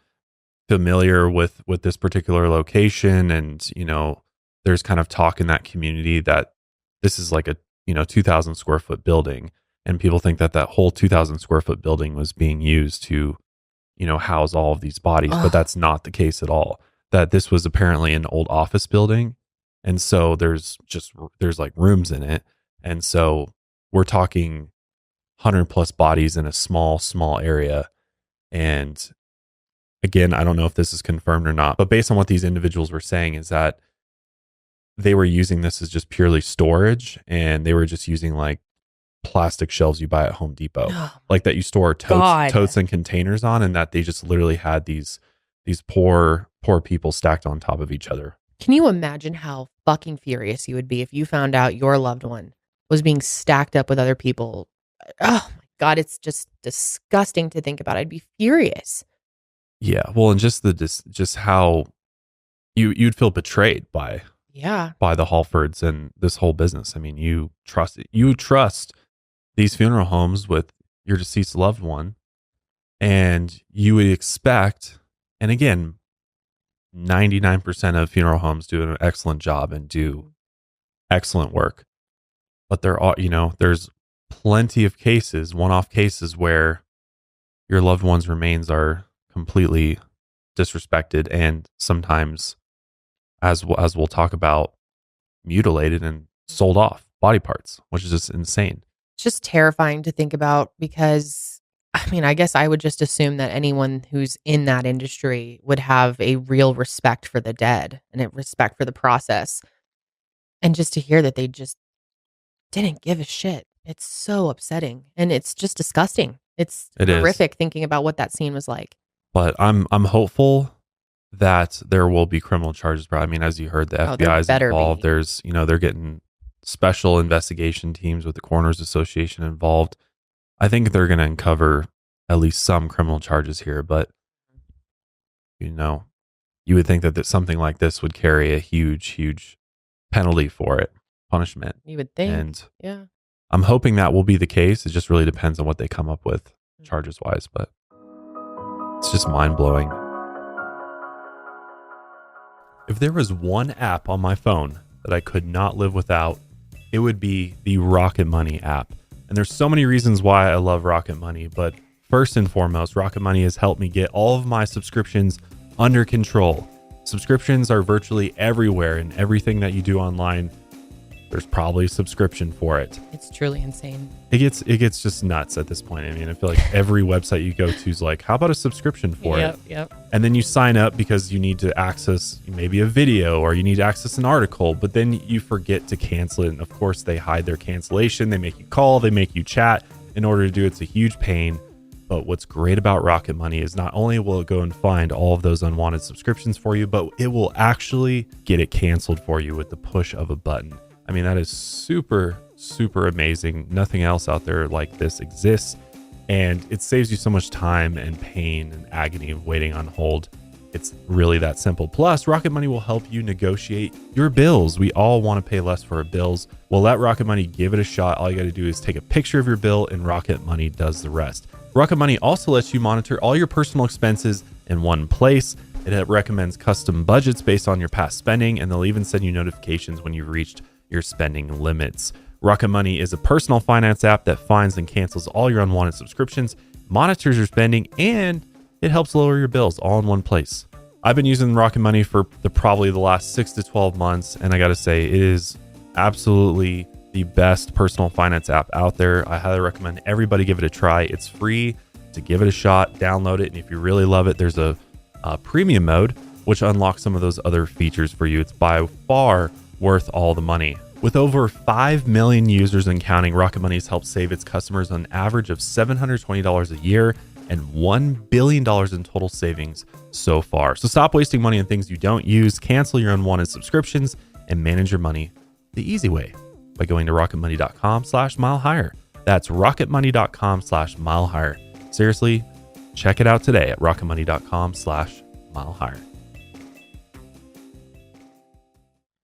familiar with this particular location, and there's kind of talk in that community that this is like a 2,000 square foot building, and people think that whole 2,000 square foot building was being used to house all of these bodies, but that's not the case at all. That this was apparently an old office building, and so there's like rooms in it, and so we're talking 100 plus bodies in a small area. And again, I don't know if this is confirmed or not, but based on what these individuals were saying is that they were using this as just purely storage, and they were just using like plastic shelves you buy at Home Depot, like that you store totes and containers on, and that they just literally had these poor people stacked on top of each other. Can you imagine how fucking furious you would be if you found out your loved one was being stacked up with other people? Oh my God, it's just disgusting to think about. I'd be furious. Yeah, well, and just how you'd feel betrayed by the Halfords and this whole business. I mean, you trust these funeral homes with your deceased loved one, and you would expect, and again, 99% of funeral homes do an excellent job and do excellent work, but there's plenty of cases, one-off cases, where your loved one's remains are completely disrespected, and sometimes, as we'll talk about, mutilated and sold off body parts, which is just insane. It's just terrifying to think about, because I mean, I guess I would just assume that anyone who's in that industry would have a real respect for the dead and a respect for the process. And just to hear that they just didn't give a shit. It's so upsetting, and it's just disgusting. It is horrific thinking about what that scene was like. But I'm hopeful that there will be criminal charges brought. I mean, as you heard, the FBI is involved. There's, they're getting special investigation teams with the Coroners Association involved. I think they're going to uncover at least some criminal charges here, but you would think that something like this would carry a huge penalty for it, punishment. You would think. And yeah. I'm hoping that will be the case. It just really depends on what they come up with charges wise, but it's just mind blowing. If there was one app on my phone that I could not live without, it would be the Rocket Money app. And there's so many reasons why I love Rocket Money, but first and foremost, Rocket Money has helped me get all of my subscriptions under control. Subscriptions are virtually everywhere, and everything that you do online, there's probably a subscription for it. It's truly insane. It gets just nuts at this point. I mean, I feel like every website you go to is like, how about a subscription for it? Yep. And then you sign up because you need to access maybe a video, or you need to access an article, but then you forget to cancel it. And of course, they hide their cancellation. They make you call, they make you chat in order to do it. It's a huge pain. But what's great about Rocket Money is not only will it go and find all of those unwanted subscriptions for you, but it will actually get it canceled for you with the push of a button. I mean, that is super, super amazing. Nothing else out there like this exists. And it saves you so much time and pain and agony of waiting on hold. It's really that simple. Plus, Rocket Money will help you negotiate your bills. We all want to pay less for our bills. Well, let Rocket Money give it a shot. All you got to do is take a picture of your bill, and Rocket Money does the rest. Rocket Money also lets you monitor all your personal expenses in one place. It recommends custom budgets based on your past spending, and they'll even send you notifications when you've reached your spending limits. Rocket Money is a personal finance app that finds and cancels all your unwanted subscriptions, monitors your spending, and it helps lower your bills all in one place. I've been using Rocket Money for probably the last 6 to 12 months, and I got to say, it is absolutely the best personal finance app out there. I highly recommend everybody give it a try. It's free to give it a shot, download it, and if you really love it, there's a premium mode, which unlocks some of those other features for you. It's by far worth all the money. With over 5 million users and counting, Rocket Money has helped save its customers an average of $720 a year and $1 billion in total savings so far. So stop wasting money on things you don't use, cancel your unwanted subscriptions, and manage your money the easy way by going to rocketmoney.com/milehigher. That's rocketmoney.com/milehigher. Seriously, check it out today at rocketmoney.com/milehigher.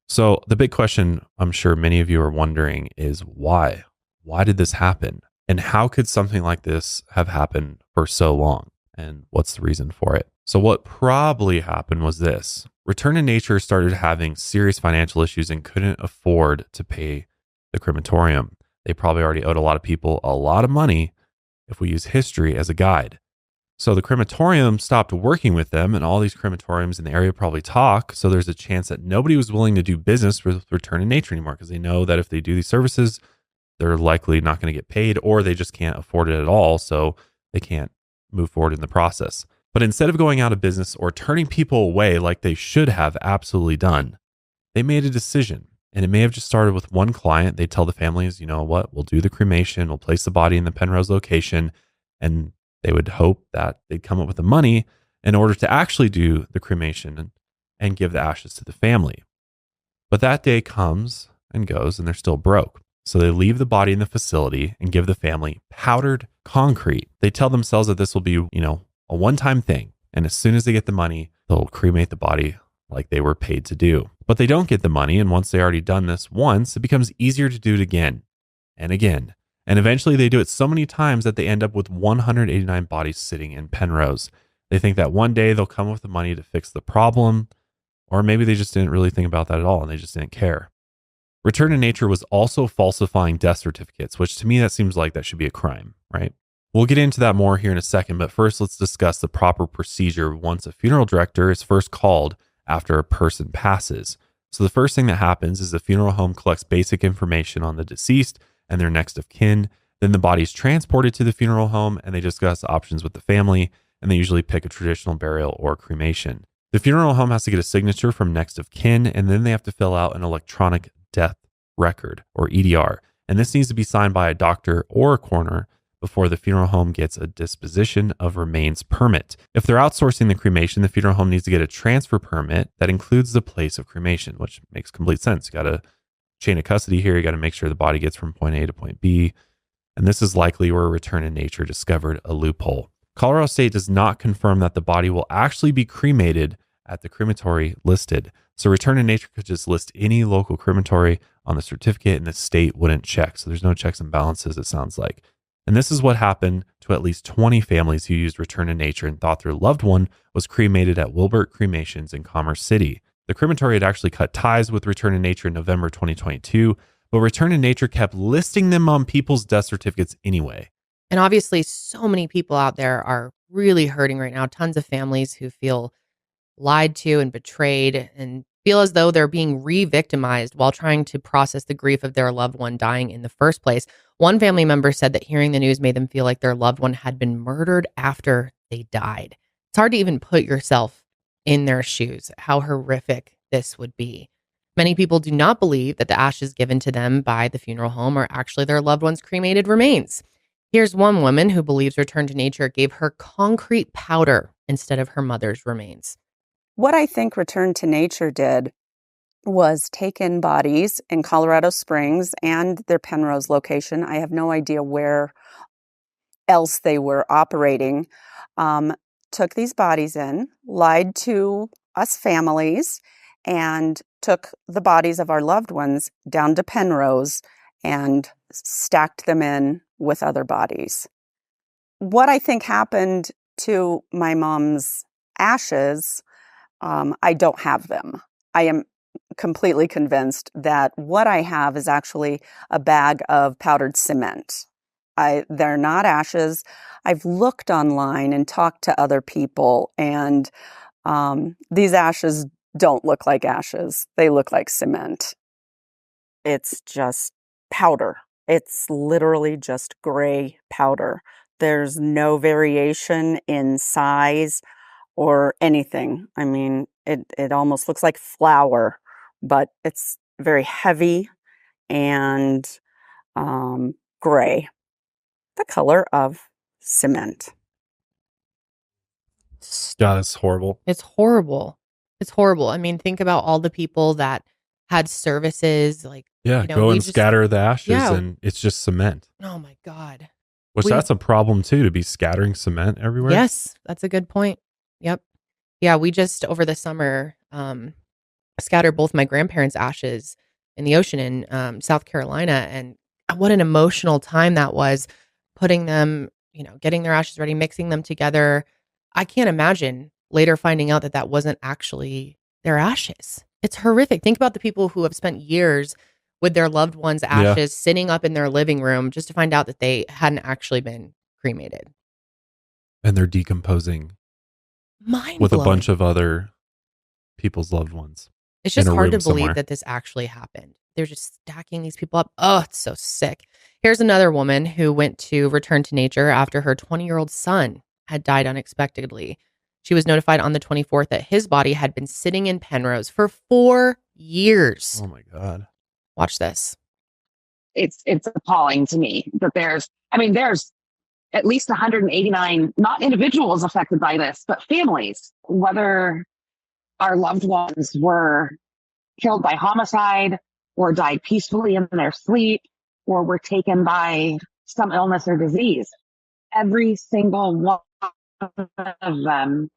So the big question I'm sure many of you are wondering is why? Why did this happen? And how could something like this have happened for so long? And what's the reason for it? So what probably happened was this. Return to Nature started having serious financial issues and couldn't afford to pay the crematorium. They probably already owed a lot of people a lot of money if we use history as a guide. So the crematorium stopped working with them, and all these crematoriums in the area probably talk. So there's a chance that nobody was willing to do business with Return to Nature anymore because they know that if they do these services, they're likely not going to get paid, or they just can't afford it at all. So they can't move forward in the process. But instead of going out of business or turning people away like they should have absolutely done, they made a decision. And it may have just started with one client. They tell the families, you know what, we'll do the cremation, we'll place the body in the Penrose location, and they would hope that they'd come up with the money in order to actually do the cremation and give the ashes to the family. But that day comes and goes, and they're still broke. So they leave the body in the facility and give the family powdered concrete. They tell themselves that this will be, a one-time thing. And as soon as they get the money, they'll cremate the body like they were paid to do. But they don't get the money. And once they already done this once, it becomes easier to do it again and again. And eventually they do it so many times that they end up with 189 bodies sitting in Penrose. They think that one day they'll come with the money to fix the problem, or maybe they just didn't really think about that at all and they just didn't care. Return to Nature was also falsifying death certificates, which to me that seems like that should be a crime, right? We'll get into that more here in a second, but first let's discuss the proper procedure once a funeral director is first called after a person passes. So the first thing that happens is the funeral home collects basic information on the deceased and their next of kin. Then the body is transported to the funeral home and they discuss options with the family, and they usually pick a traditional burial or cremation. The funeral home has to get a signature from next of kin, and then they have to fill out an electronic death record or EDR. And this needs to be signed by a doctor or a coroner before the funeral home gets a disposition of remains permit. If they're outsourcing the cremation, the funeral home needs to get a transfer permit that includes the place of cremation, which makes complete sense. You got a chain of custody here. You got to make sure the body gets from point A to point B. And this is likely where Return to Nature discovered a loophole. Colorado State does not confirm that the body will actually be cremated at the crematory listed. So Return to Nature could just list any local crematory on the certificate and the state wouldn't check. So there's no checks and balances, it sounds like. And this is what happened to at least 20 families who used Return to Nature and thought their loved one was cremated at Wilbert Cremations in Commerce City. The crematory had actually cut ties with Return to Nature in November 2022, but Return to Nature kept listing them on people's death certificates anyway. And obviously, so many people out there are really hurting right now. Tons of families who feel lied to and betrayed and feel as though they're being re-victimized while trying to process the grief of their loved one dying in the first place. One family member said that hearing the news made them feel like their loved one had been murdered after they died. It's hard to even put yourself in their shoes, how horrific this would be. Many people do not believe that the ashes given to them by the funeral home are actually their loved one's cremated remains. Here's one woman who believes Return to Nature gave her concrete powder instead of her mother's remains. What I think Return to Nature did was take in bodies in Colorado Springs and their Penrose location. I have no idea where else they were operating. Took these bodies in, lied to us families, and took the bodies of our loved ones down to Penrose and stacked them in with other bodies. What I think happened to my mom's ashes, I don't have them. I am completely convinced that what I have is actually a bag of powdered cement. They're not ashes. I've looked online and talked to other people, and these ashes don't look like ashes. They look like cement. It's just powder. It's literally just gray powder. There's no variation in size or anything. I mean, it almost looks like flour, but it's very heavy and gray, the color of cement. God, it's horrible. It's horrible. It's horrible. I mean, think about all the people that had services like, Yeah, you know, go we and just, scatter the ashes yeah. and it's just cement. Oh my God. Which that's a problem too, to be scattering cement everywhere. Yes, that's a good point. Yep. Yeah, we just over the summer scattered both my grandparents' ashes in the ocean in South Carolina, and what an emotional time that was, putting them, you know, getting their ashes ready, mixing them together. I can't imagine later finding out that that wasn't actually their ashes. It's horrific. Think about the people who have spent years with their loved ones' ashes sitting up in their living room just to find out that they hadn't actually been cremated. And they're decomposing with a bunch of other people's loved ones. It's just hard to believe that this actually happened. They're just stacking these people up. Oh, it's so sick. Here's another woman who went to return to nature after her 20-year-old son had died unexpectedly. She was notified on the 24th that his body had been sitting in Penrose for 4 years. Oh my God. Watch this. It's appalling to me that there's at least 189, not individuals affected by this, but families, whether our loved ones were killed by homicide or died peacefully in their sleep or were taken by some illness or disease. Every single one of them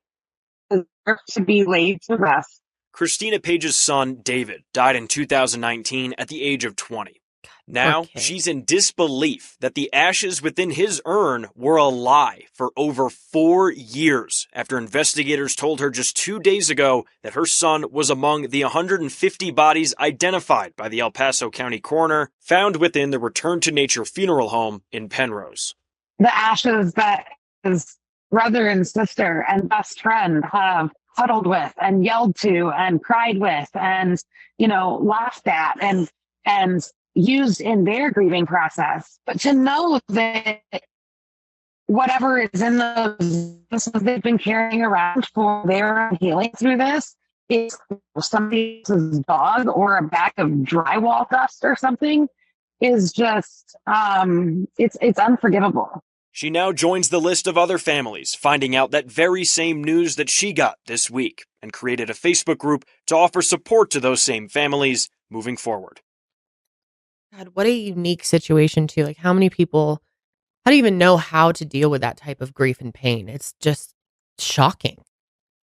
deserves to be laid to rest. Christina Page's son, David, died in 2019 at the age of 20. Now, she's in disbelief that the ashes within his urn were a lie for over 4 years after investigators told her just 2 days ago that her son was among the 150 bodies identified by the El Paso County coroner found within the Return to Nature funeral home in Penrose. The ashes that his brother and sister and best friend have huddled with and yelled to and cried with and, laughed at and used in their grieving process. But to know that whatever is in those they've been carrying around for their healing through this is somebody's dog or a bag of drywall dust or something is just, it's unforgivable. She now joins the list of other families finding out that very same news that she got this week and created a Facebook group to offer support to those same families moving forward. God, what a unique situation too. Like, how many people, how do you even know how to deal with that type of grief and pain? It's just shocking.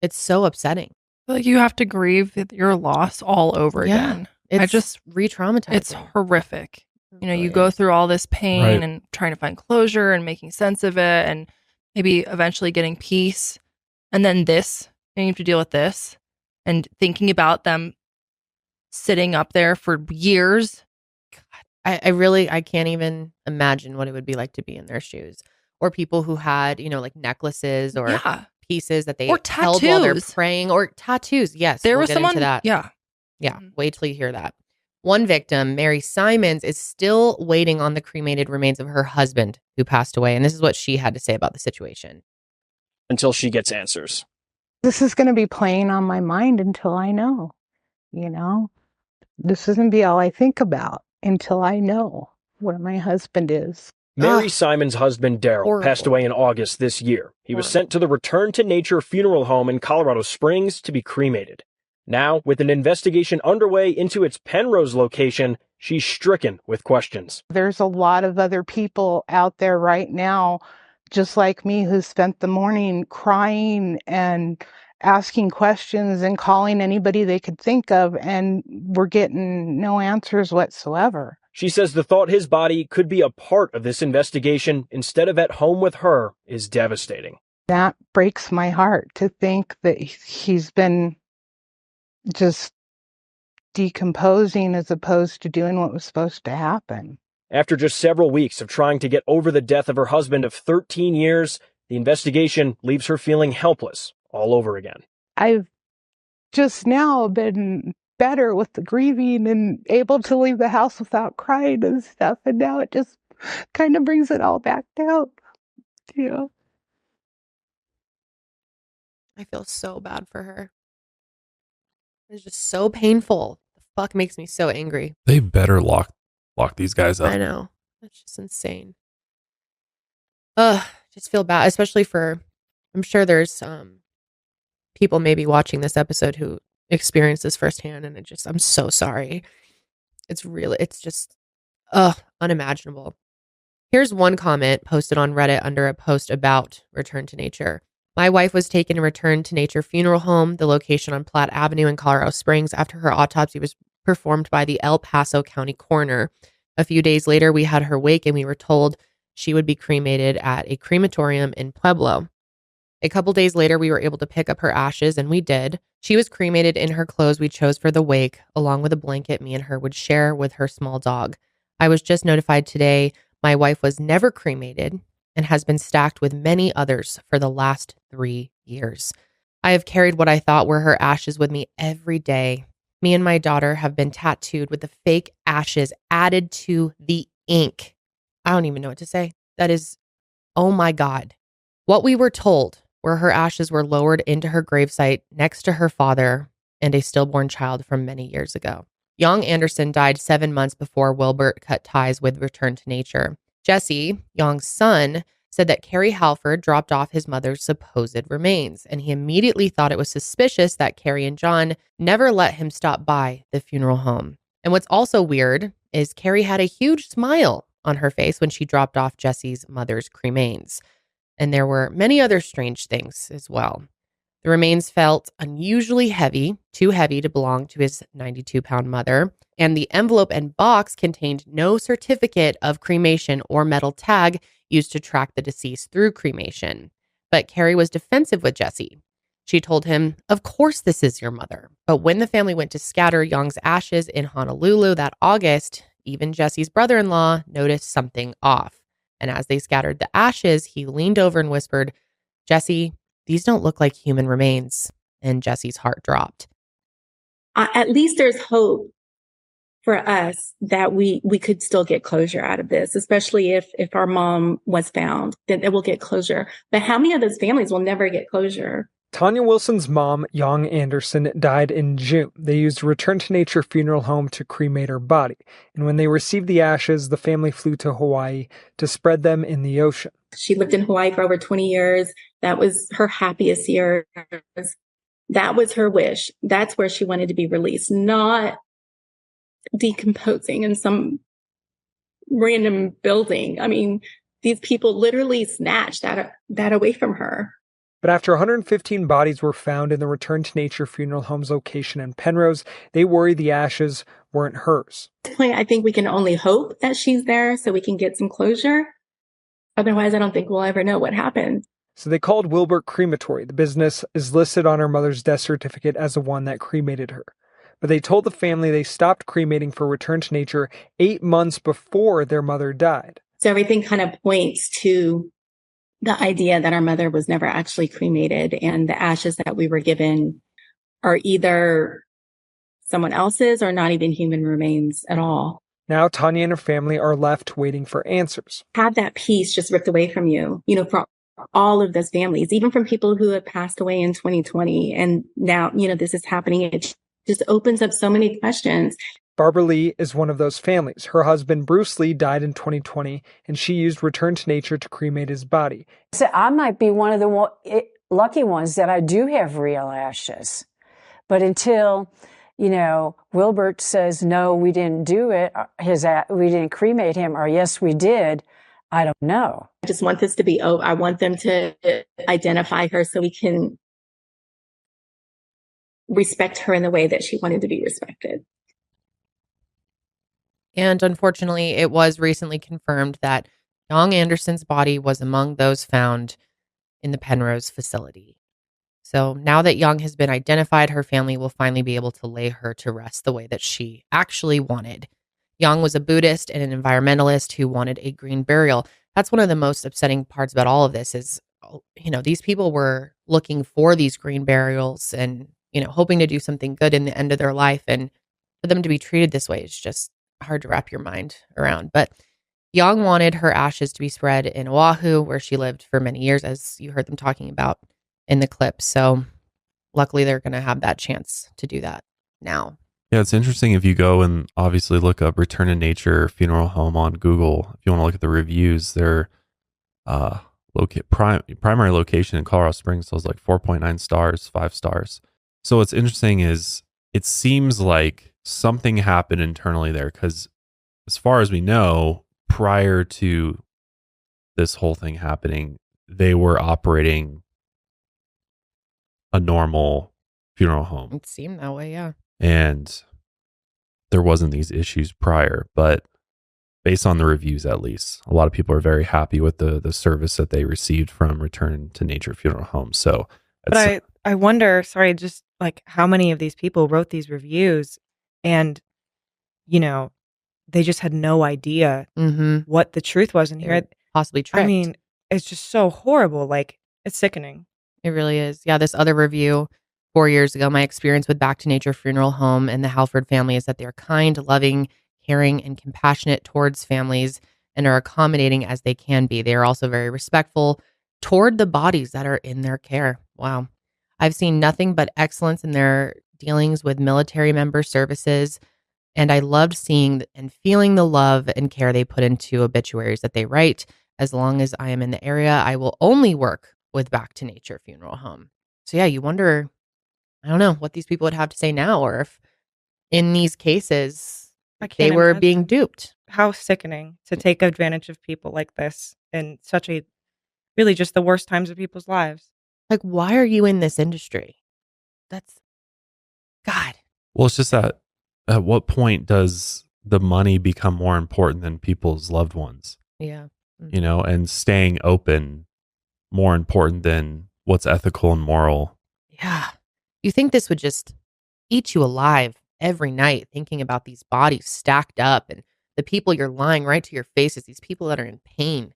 It's so upsetting. Like, you have to grieve your loss all over again. It's just re-traumatizing. It's horrific. You go through all this pain and trying to find closure and making sense of it and maybe eventually getting peace. And then this, and you have to deal with this and thinking about them sitting up there for years. I can't even imagine what it would be like to be in their shoes, or people who had, like necklaces or pieces that they held while they're praying, or tattoos. Yes. There we'll was get someone, into that. Yeah. Wait till you hear that. One victim, Mary Simons, is still waiting on the cremated remains of her husband who passed away. And this is what she had to say about the situation. Until she gets answers. This is going to be playing on my mind until I know, This isn't be all I think about until I know where my husband is. Mary Simon's husband, Daryl, passed away in August this year. He was sent to the Return to Nature funeral home in Colorado Springs to be cremated. Now, with an investigation underway into its Penrose location, she's stricken with questions. There's a lot of other people out there right now, just like me, who spent the morning crying and asking questions and calling anybody they could think of, and we're getting no answers whatsoever. She says the thought his body could be a part of this investigation instead of at home with her is devastating. That breaks my heart to think that he's been just decomposing as opposed to doing what was supposed to happen. After just several weeks of trying to get over the death of her husband of 13 years, the investigation leaves her feeling helpless all over again. I've just now been better with the grieving and able to leave the house without crying and stuff, and now it just kind of brings it all back down, you know. I feel so bad for her. It's just so painful. The fuck makes me so angry. They better lock these guys up. I know. That's just insane. Just feel bad, especially for, I'm sure there's people maybe watching this episode who experienced this firsthand, and I'm so sorry. It's just unimaginable. Here's one comment posted on Reddit under a post about Return to Nature. My wife was taken to Return to Nature Funeral Home, the location on Platte Avenue in Colorado Springs, after her autopsy was performed by the El Paso County coroner. A few days later, we had her wake and we were told she would be cremated at a crematorium in Pueblo. A couple days later, we were able to pick up her ashes, and we did. She was cremated in her clothes we chose for the wake, along with a blanket me and her would share with her small dog. I was just notified today my wife was never cremated and has been stacked with many others for the last 3 years. I have carried what I thought were her ashes with me every day. Me and my daughter have been tattooed with the fake ashes added to the ink. I don't even know what to say. That is, oh my God. What we were told were her ashes were lowered into her gravesite next to her father and a stillborn child from many years ago. Young Anderson died 7 months before Wilbert cut ties with Return to Nature. Jesse, Young's son, said that Carrie Halford dropped off his mother's supposed remains, and he immediately thought it was suspicious that Carrie and John never let him stop by the funeral home. And what's also weird is Carrie had a huge smile on her face when she dropped off Jesse's mother's cremains. And there were many other strange things as well. The remains felt unusually heavy, too heavy to belong to his 92-pound mother, and the envelope and box contained no certificate of cremation or metal tag used to track the deceased through cremation. But Carrie was defensive with Jesse. She told him, "Of course this is your mother." But when the family went to scatter Young's ashes in Honolulu that August, even Jesse's brother-in-law noticed something off. And as they scattered the ashes, he leaned over and whispered, "Jesse, these don't look like human remains." And Jesse's heart dropped. At least there's hope for us that we could still get closure out of this, especially if our mom was found, then it will get closure. But how many of those families will never get closure? Tanya Wilson's mom, Young Anderson, died in June. They used Return to Nature Funeral Home to cremate her body. And when they received the ashes, the family flew to Hawaii to spread them in the ocean. She lived in Hawaii for over 20 years. That was her happiest years. That was her wish. That's where she wanted to be released, not decomposing in some random building. I mean, these people literally snatched that away from her. But after 115 bodies were found in the Return to Nature Funeral Home's location in Penrose, they worry the ashes weren't hers. At this point, I think we can only hope that she's there so we can get some closure. Otherwise, I don't think we'll ever know what happened. So they called Wilbert Crematory. The business is listed on her mother's death certificate as the one that cremated her. But they told the family they stopped cremating for Return to Nature 8 months before their mother died. So everything kind of points to the idea that our mother was never actually cremated, and the ashes that we were given are either someone else's or not even human remains at all. Now Tanya and her family are left waiting for answers. Have that peace just ripped away from you, for all of those families, even from people who have passed away in 2020. And now, this is happening. It just opens up so many questions. Barbara Lee is one of those families. Her husband, Bruce Lee, died in 2020, and she used Return to Nature to cremate his body. So I might be one of the lucky ones that I do have real ashes. But until, Wilbert says, no, we didn't do it, we didn't cremate him, or yes, we did, I don't know. I just want this to be over. I want them to identify her so we can respect her in the way that she wanted to be respected. And unfortunately, it was recently confirmed that Young Anderson's body was among those found in the Penrose facility. So now that Young has been identified, her family will finally be able to lay her to rest the way that she actually wanted. Young was a Buddhist and an environmentalist who wanted a green burial. That's one of the most upsetting parts about all of this is, these people were looking for these green burials and, hoping to do something good in the end of their life. And for them to be treated this way is just hard to wrap your mind around. But Young wanted her ashes to be spread in Oahu, where she lived for many years, as you heard them talking about in the clip. So luckily they're going to have that chance to do that now. Yeah, it's interesting if you go and obviously look up Return to Nature Funeral Home on Google. If you want to look at the reviews, their primary location in Colorado Springs was like 4.9 stars, 5 stars. So what's interesting is it seems like something happened internally there because as far as we know, prior to this whole thing happening, they were operating a normal funeral home. It seemed that way, yeah. And there wasn't these issues prior, but based on the reviews, at least, a lot of people are very happy with the service that they received from Return to Nature Funeral Home. So, but I wonder, sorry, just like how many of these people wrote these reviews and, they just had no idea what the truth was in here. Possibly tricked. I mean, it's just so horrible. Like, it's sickening. It really is. Yeah, this other review 4 years ago, my experience with Back to Nature Funeral Home and the Halford family is that they're kind, loving, caring, and compassionate towards families and are accommodating as they can be. They are also very respectful toward the bodies that are in their care. Wow. I've seen nothing but excellence in their dealings with military member services. And I loved seeing and feeling the love and care they put into obituaries that they write. As long as I am in the area, I will only work with Back to Nature Funeral Home. So yeah, you wonder, I don't know what these people would have to say now, or if in these cases they were being duped. How sickening to take advantage of people like this in such a really just the worst times of people's lives. Like, why are you in this industry? That's God. Well, it's just that at what point does the money become more important than people's loved ones? Yeah. And staying open more important than what's ethical and moral. Yeah. You think this would just eat you alive every night thinking about these bodies stacked up and the people you're lying right to your faces, these people that are in pain.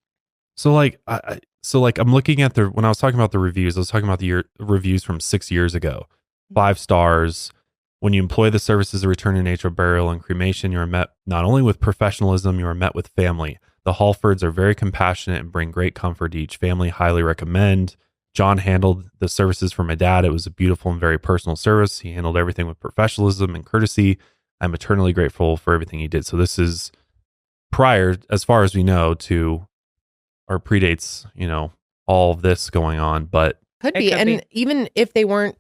So I'm looking at when I was talking about the reviews, I was talking about the reviews from 6 years ago. 5 stars. When you employ the services of Return to Nature burial and cremation, you are met not only with professionalism, you are met with family. The Halfords are very compassionate and bring great comfort to each family. Highly recommend. John handled the services for my dad. It was a beautiful and very personal service. He handled everything with professionalism and courtesy. I'm eternally grateful for everything he did. So this is prior, as far as we know, to or predates, all of this going on. But could be. Even if they weren't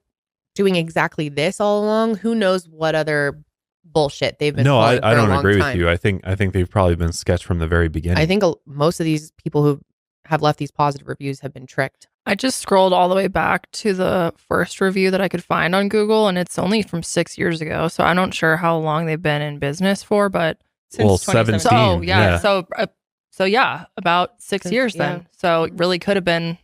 doing exactly this all along, who knows what other bullshit they've been. No, I for don't a long agree time. with you. I think they've probably been sketched from the very beginning. I think most of these people who have left these positive reviews have been tricked. I just scrolled all the way back to the first review that I could find on Google, and it's only from 6 years ago. So I'm not sure how long they've been in business for, but since 17. So yeah. So yeah, about 6 years yeah. then. So it really could have been.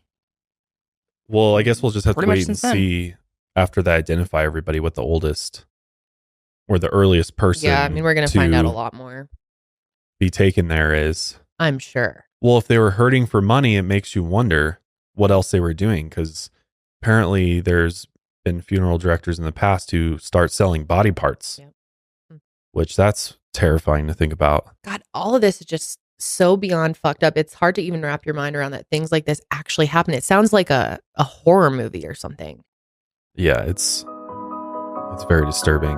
Well, I guess we'll just have to Pretty much wait and since then. see after they identify everybody what the oldest or the earliest person. Yeah, I mean, we're going to find out a lot more. Be taken there is. I'm sure. Well, if they were hurting for money, it makes you wonder what else they were doing, because apparently there's been funeral directors in the past who start selling body parts, which that's terrifying to think about. God, all of this is just so beyond fucked up. It's hard to even wrap your mind around that things like this actually happen. It sounds like a horror movie or something. Yeah, it's very disturbing.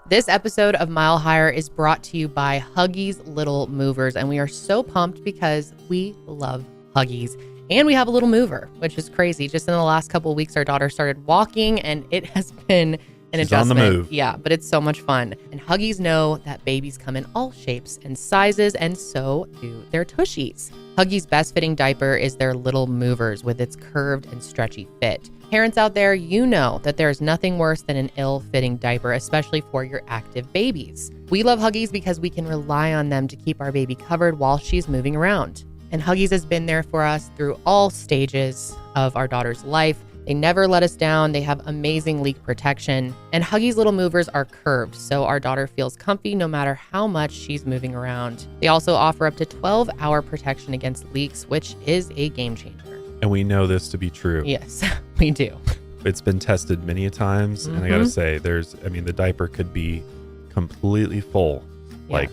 This episode of Mile Higher is brought to you by Huggies Little Movers, and we are so pumped because we love Huggies. And we have a little mover, which is crazy. Just in the last couple of weeks, our daughter started walking, and it has been an adjustment. On the move. Yeah, but it's so much fun. And Huggies know that babies come in all shapes and sizes, and so do their tushies. Huggies' best fitting diaper is their Little Movers with its curved and stretchy fit. Parents out there, you know that there's nothing worse than an ill-fitting diaper, especially for your active babies. We love Huggies because we can rely on them to keep our baby covered while she's moving around. And Huggies has been there for us through all stages of our daughter's life. They never let us down. They have amazing leak protection. And Huggies Little Movers are curved, so our daughter feels comfy no matter how much she's moving around. They also offer up to 12-hour protection against leaks, which is a game changer. And we know this to be true. Yes, we do. It's been tested many a times. And I got to say, the diaper could be completely full, like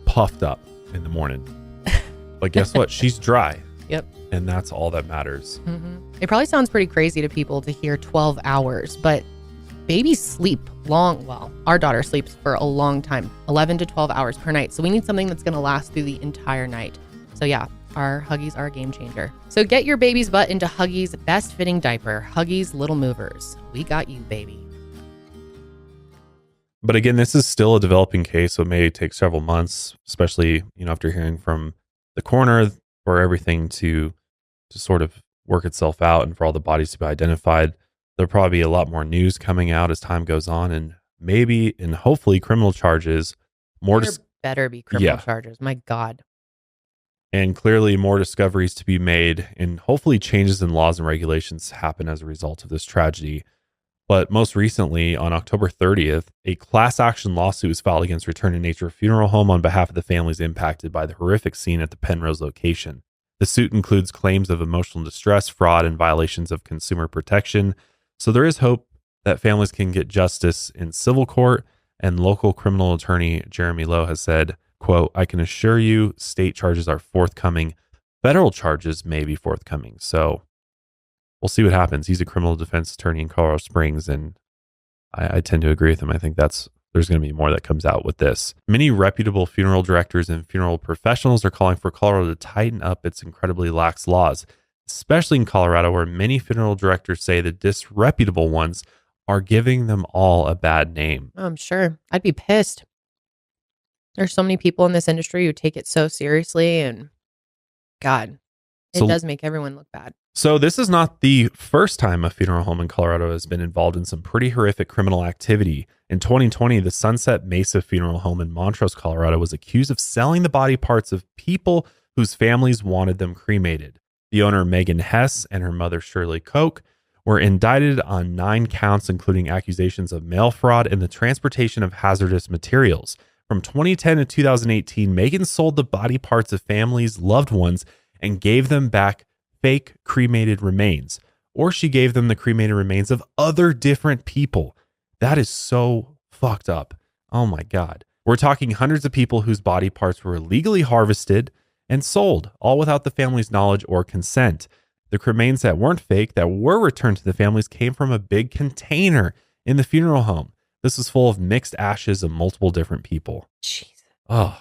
puffed up in the morning. But guess what? She's dry. Yep. And that's all that matters. It probably sounds pretty crazy to people to hear 12 hours, but babies sleep long. Well, our daughter sleeps for a long time, 11 to 12 hours per night. So we need something that's going to last through the entire night. So yeah, our Huggies are a game changer. So get your baby's butt into Huggies' best fitting diaper, Huggies Little Movers. We got you, baby. But again, this is still a developing case, so it may take several months, especially, after hearing from the coroner, for everything to sort of work itself out and for all the bodies to be identified. There'll probably be a lot more news coming out as time goes on, and maybe and hopefully criminal charges. There better be criminal charges. My God. And clearly more discoveries to be made, and hopefully changes in laws and regulations happen as a result of this tragedy. But most recently, on October 30th, a class action lawsuit was filed against Return to Nature Funeral Home on behalf of the families impacted by the horrific scene at the Penrose location. The suit includes claims of emotional distress, fraud, and violations of consumer protection. So there is hope that families can get justice in civil court, and local criminal attorney Jeremy Lowe has said, quote, "I can assure you state charges are forthcoming. Federal charges may be forthcoming." So we'll see what happens. He's a criminal defense attorney in Colorado Springs, and I tend to agree with him. I think there's going to be more that comes out with this. Many reputable funeral directors and funeral professionals are calling for Colorado to tighten up its incredibly lax laws, especially in Colorado, where many funeral directors say the disreputable ones are giving them all a bad name. I'm sure. I'd be pissed. There's so many people in this industry who take it so seriously, and God, it does make everyone look bad. So this is not the first time a funeral home in Colorado has been involved in some pretty horrific criminal activity. In 2020, the Sunset Mesa Funeral Home in Montrose, Colorado was accused of selling the body parts of people whose families wanted them cremated. The owner, Megan Hess, and her mother, Shirley Koch, were indicted on 9 counts, including accusations of mail fraud and the transportation of hazardous materials. From 2010 to 2018, Megan sold the body parts of families' loved ones and gave them back fake cremated remains, or she gave them the cremated remains of other different people. That is so fucked up. Oh my God. We're talking hundreds of people whose body parts were illegally harvested and sold, all without the family's knowledge or consent. The cremains that weren't fake, that were returned to the families, came from a big container in the funeral home. This was full of mixed ashes of multiple different people. Jesus. Oh.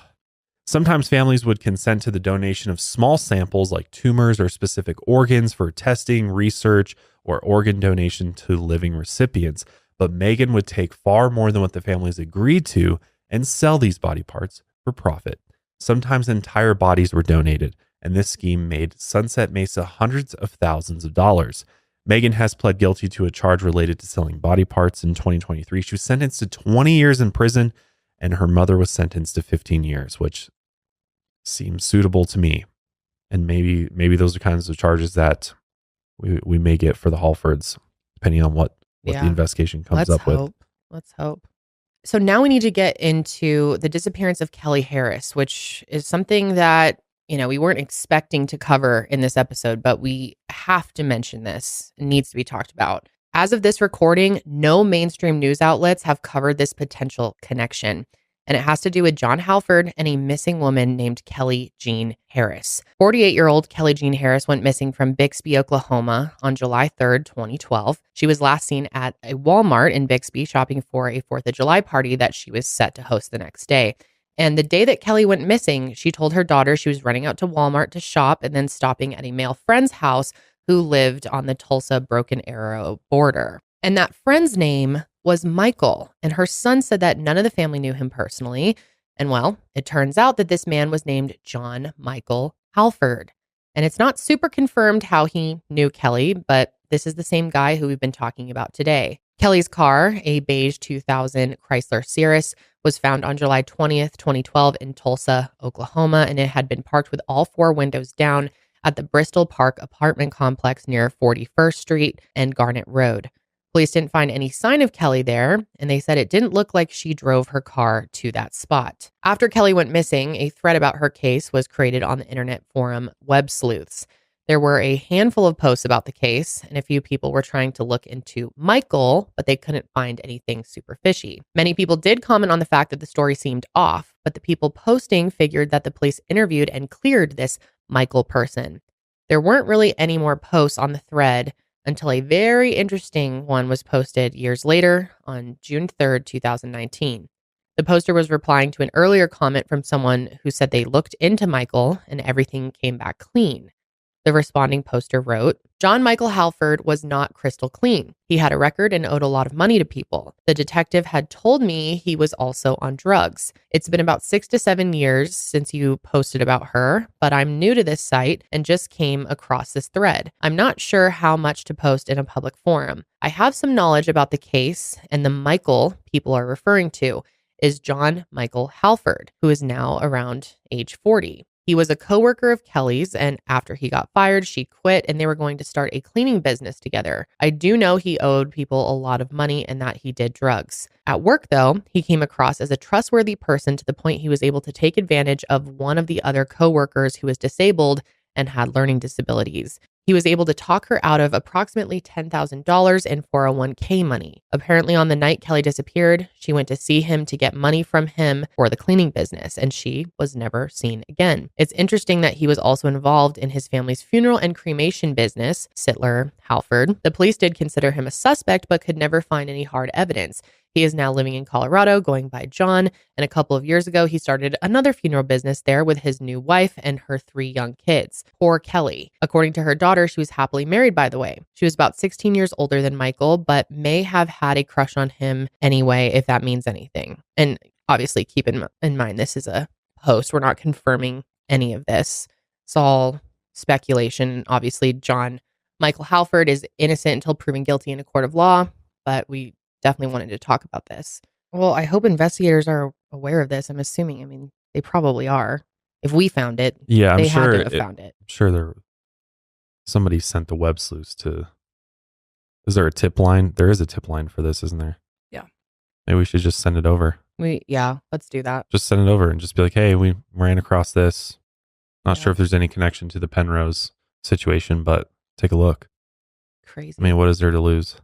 Sometimes families would consent to the donation of small samples like tumors or specific organs for testing, research, or organ donation to living recipients. But Megan would take far more than what the families agreed to and sell these body parts for profit. Sometimes entire bodies were donated, and this scheme made Sunset Mesa hundreds of thousands of dollars. Megan Hess pled guilty to a charge related to selling body parts in 2023. She was sentenced to 20 years in prison, and her mother was sentenced to 15 years, which seems suitable to me. And maybe those are kinds of charges that we may get for the Halfords, depending on what the investigation comes up with. Let's hope. So now we need to get into the disappearance of Kelly Harris, which is something that, we weren't expecting to cover in this episode, but we have to mention this. It needs to be talked about. As of this recording, no mainstream news outlets have covered this potential connection. And it has to do with John Halford and a missing woman named Kelly Jean Harris. 48-year-old Kelly Jean Harris went missing from Bixby, Oklahoma on July 3rd, 2012. She was last seen at a Walmart in Bixby shopping for a 4th of July party that she was set to host the next day. And the day that Kelly went missing, she told her daughter she was running out to Walmart to shop and then stopping at a male friend's house who lived on the Tulsa-Broken Arrow border. And that friend's name was Michael, and her son said that none of the family knew him personally. And well, it turns out that this man was named John Michael Halford. And it's not super confirmed how he knew Kelly, but this is the same guy who we've been talking about today. Kelly's car, a beige 2000 Chrysler Cirrus, was found on July 20th, 2012 in Tulsa, Oklahoma, and it had been parked with all 4 windows down at the Bristol Park apartment complex near 41st Street and Garnet Road. Police didn't find any sign of Kelly there, and they said it didn't look like she drove her car to that spot. After Kelly went missing, a thread about her case was created on the internet forum Web Sleuths. There were a handful of posts about the case, and a few people were trying to look into Michael, but they couldn't find anything super fishy. Many people did comment on the fact that the story seemed off, but the people posting figured that the police interviewed and cleared this Michael person. There weren't really any more posts on the thread until a very interesting one was posted years later on June 3rd, 2019. The poster was replying to an earlier comment from someone who said they looked into Michael and everything came back clean. The responding poster wrote, John Michael Halford was not crystal clean. He had a record and owed a lot of money to people. The detective had told me he was also on drugs. It's been about 6 to 7 years since you posted about her, but I'm new to this site and just came across this thread. I'm not sure how much to post in a public forum. I have some knowledge about the case, and the Michael people are referring to is John Michael Halford, who is now around age 40. He was a coworker of Kelly's, and after he got fired, she quit and they were going to start a cleaning business together. I do know he owed people a lot of money and that he did drugs. At work, though, he came across as a trustworthy person to the point he was able to take advantage of one of the other coworkers who was disabled and had learning disabilities. He was able to talk her out of approximately $10,000 in 401k money. Apparently, on the night Kelly disappeared, she went to see him to get money from him for the cleaning business, and she was never seen again. It's interesting that he was also involved in his family's funeral and cremation business, Sittler Halford. The police did consider him a suspect, but could never find any hard evidence. He is now living in Colorado, going by John, and a couple of years ago, he started another funeral business there with his new wife and her 3 young kids. Poor Kelly. According to her daughter, she was happily married, by the way. She was about 16 years older than Michael, but may have had a crush on him anyway, if that means anything. And obviously, keep in mind, this is a post. We're not confirming any of this. It's all speculation. Obviously, John Michael Halford is innocent until proven guilty in a court of law, but we definitely wanted to talk about this. Well, I hope investigators are aware of this. I'm assuming. I mean, they probably are. If we found it, yeah, they had to have found it. I'm sure somebody sent the web sleuths to. Is there a tip line? There is a tip line for this, isn't there? Yeah. Maybe we should just send it over. Let's do that. Just send it over and just be like, hey, we ran across this. Not sure if there's any connection to the Penrose situation, but take a look. Crazy. I mean, what is there to lose?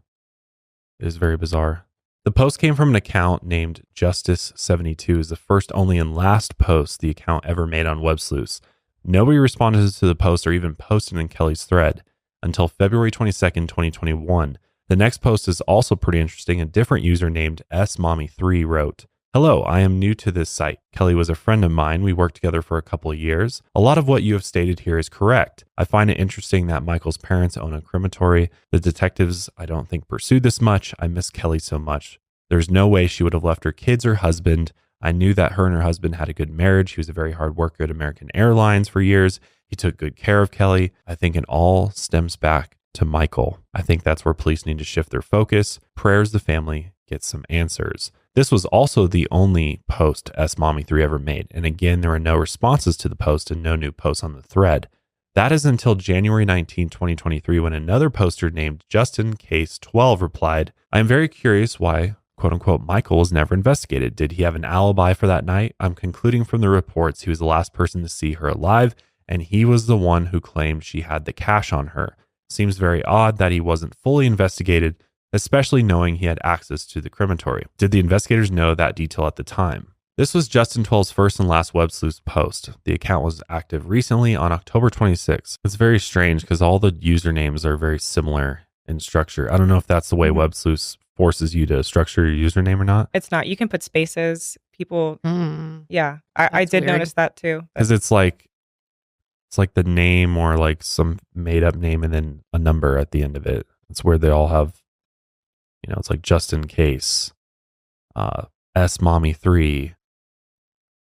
It is very bizarre. The post came from an account named Justice72. Is the first, only, and last post the account ever made on Web Sleuths. Nobody responded to the post or even posted in Kelly's thread until February 22nd, 2021. The next post is also pretty interesting. A different user named smommy3 wrote, hello, I am new to this site. Kelly was a friend of mine. We worked together for a couple of years. A lot of what you have stated here is correct. I find it interesting that Michael's parents own a crematory. The detectives, I don't think, pursued this much. I miss Kelly so much. There's no way she would have left her kids or husband. I knew that her and her husband had a good marriage. He was a very hard worker at American Airlines for years. He took good care of Kelly. I think it all stems back to Michael. I think that's where police need to shift their focus. Prayers the family gets some answers. This was also the only post smommy3 ever made. And again, there were no responses to the post and no new posts on the thread. That is until January 19, 2023, when another poster named Justin Case 12 replied, I am very curious why, quote unquote, Michael was never investigated. Did he have an alibi for that night? I'm concluding from the reports he was the last person to see her alive, and he was the one who claimed she had the cash on her. Seems very odd that he wasn't fully investigated, especially knowing he had access to the crematory. Did the investigators know that detail at the time? This was Justin 12's first and last Web Sleuths post. The account was active recently on October 26th. It's very strange because all the usernames are very similar in structure. I don't know if that's the way Web Sleuths forces you to structure your username or not. It's not. You can put spaces. People, yeah, I did weird. notice that too. Because it's like the name or like some made up name and then a number at the end of it. It's where they all have, you know, it's like Justin Case, smommy3.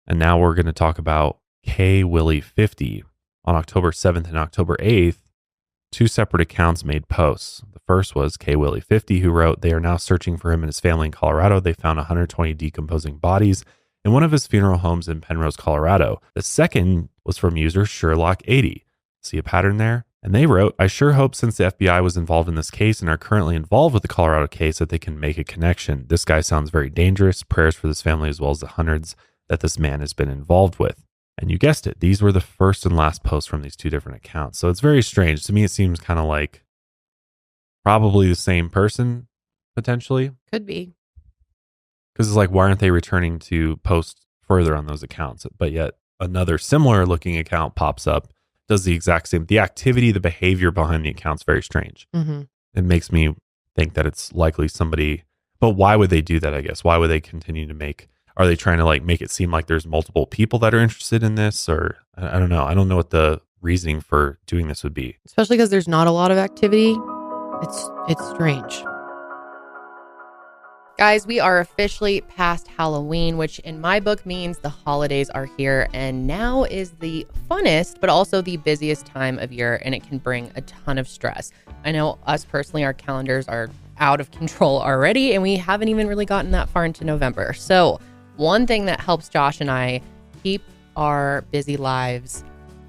And now we're going to talk about K Willie 50 on October 7th and October 8th. two separate accounts made posts. The first was KWillie50, who wrote, "They are now searching for him and his family in Colorado. They found 120 decomposing bodies in one of his funeral homes in Penrose, Colorado." The second was from user Sherlock80. See a pattern there? And they wrote, "I sure hope since the FBI was involved in this case and are currently involved with the Colorado case that they can make a connection. This guy sounds very dangerous. Prayers for this family as well as the hundreds that this man has been involved with." And you guessed it, these were the first and last posts from these two different accounts. So it's very strange. To me, it seems kind of like probably the same person, potentially. Could be. Because it's like, why aren't they returning to post further on those accounts? But yet another similar looking account pops up, does the exact same. The activity, the behavior behind the account's very strange. Mm-hmm. It makes me think that it's likely somebody, but why would they do that, I guess? Why would they continue to make... Are they trying to like make it seem like there's multiple people that are interested in this? Or I don't know. I don't know what the reasoning for doing this would be. Especially because there's not a lot of activity. It's strange. Guys, we are officially past Halloween, which in my book means the holidays are here. And now is the funnest, but also the busiest time of year. And it can bring a ton of stress. I know us personally, our calendars are out of control already. And we haven't even really gotten that far into November. So one thing that helps Josh and I keep our busy lives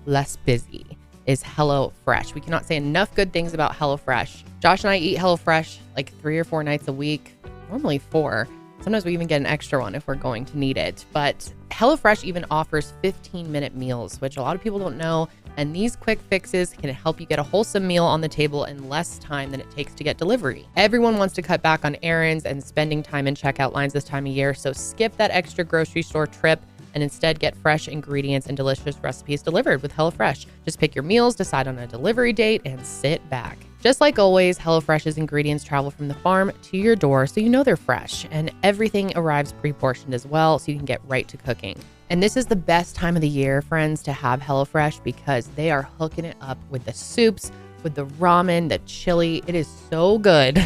less busy is HelloFresh. We cannot say enough good things about HelloFresh. Josh and I eat HelloFresh like 3 or 4 nights a week, normally 4. Sometimes we even get an extra one if we're going to need it. But HelloFresh even offers 15-minute meals, which a lot of people don't know. And these quick fixes can help you get a wholesome meal on the table in less time than it takes to get delivery. Everyone wants to cut back on errands and spending time in checkout lines this time of year, so skip that extra grocery store trip and instead get fresh ingredients and delicious recipes delivered with HelloFresh. Just pick your meals, decide on a delivery date, and sit back. Just like always, HelloFresh's ingredients travel from the farm to your door so you know they're fresh, and everything arrives pre-portioned as well so you can get right to cooking. And this is the best time of the year, friends, to have HelloFresh because they are hooking it up with the soups, with the ramen, the chili. It is so good.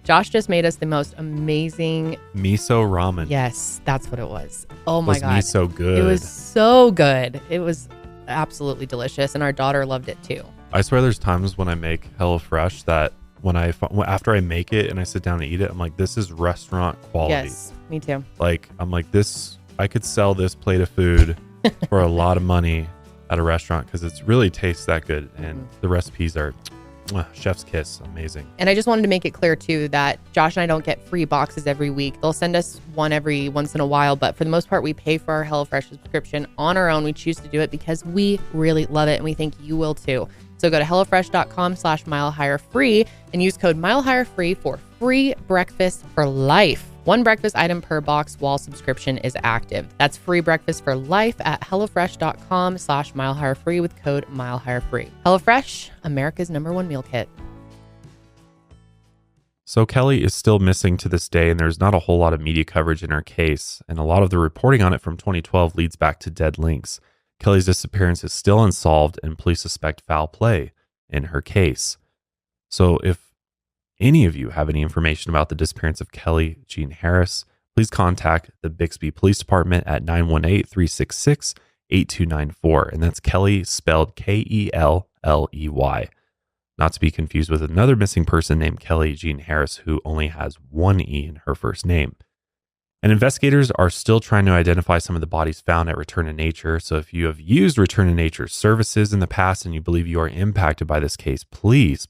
Josh just made us the most amazing miso ramen. Yes, that's what it was. Oh my God. Was miso good? It was so good. It was absolutely delicious. And our daughter loved it too. I swear there's times when I make HelloFresh that after I make it and I sit down and eat it, I'm like, this is restaurant quality. Yes, me too. Like, I'm like, I could sell this plate of food for a lot of money at a restaurant because it really tastes that good. And the recipes are chef's kiss. Amazing. And I just wanted to make it clear too that Josh and I don't get free boxes every week. They'll send us one every once in a while, but for the most part, we pay for our HelloFresh subscription on our own. We choose to do it because we really love it and we think you will too. So go to HelloFresh.com/milehirefree and use code milehirefree for free breakfast for life. 1 breakfast item per box while subscription is active. That's free breakfast for life at HelloFresh.com/milehirefree with code milehirefree. HelloFresh, America's #1 meal kit. So Kelly is still missing to this day, and there's not a whole lot of media coverage in her case. And a lot of the reporting on it from 2012 leads back to dead links. Kelly's disappearance is still unsolved, and police suspect foul play in her case. So if any of you have any information about the disappearance of Kelly Jean Harris, please contact the Bixby Police Department at 918-366-8294. And that's Kelly spelled Kelley. Not to be confused with another missing person named Kelly Jean Harris, who only has one E in her first name. And investigators are still trying to identify some of the bodies found at Return to Nature. So if you have used Return to Nature services in the past and you believe you are impacted by this case, please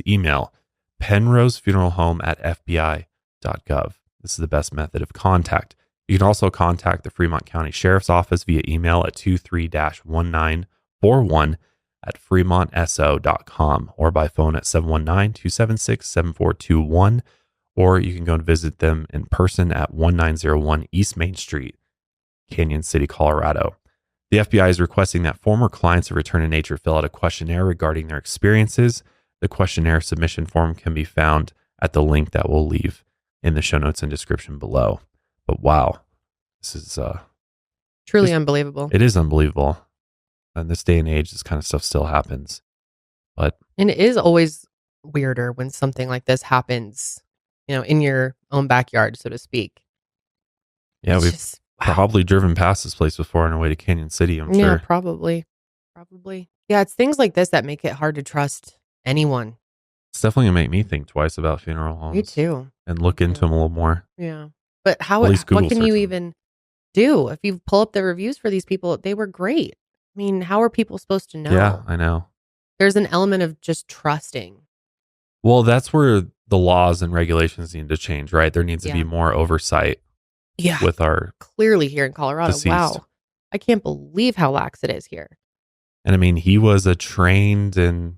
email penrosefuneralhome@fbi.gov. This is the best method of contact. You can also contact the Fremont County Sheriff's Office via email at 23-1941@fremontso.com or by phone at 719-276-7421. Or you can go and visit them in person at 1901 East Main Street, Canyon City, Colorado. The FBI is requesting that former clients of Return to Nature fill out a questionnaire regarding their experiences. The questionnaire submission form can be found at the link that we'll leave in the show notes and description below. But wow, this is truly unbelievable. It is unbelievable. In this day and age, this kind of stuff still happens. And it is always weirder when something like this happens, in your own backyard, so to speak. Yeah, we've probably driven past this place before on our way to Canyon City, I'm sure. Yeah, probably. Yeah, it's things like this that make it hard to trust anyone. It's definitely gonna make me think twice about funeral homes. Me too. And look into them a little more. Yeah. But At least Google what can you search 'em. even do? If you pull up the reviews for these people, they were great. I mean, how are people supposed to know? Yeah, I know. There's an element of just trusting. Well, that's where the laws and regulations need to change, right? There needs to be more oversight. Yeah. With our Clearly here in Colorado. deceased. Wow. I can't believe how lax it is here. And I mean, he was a trained and,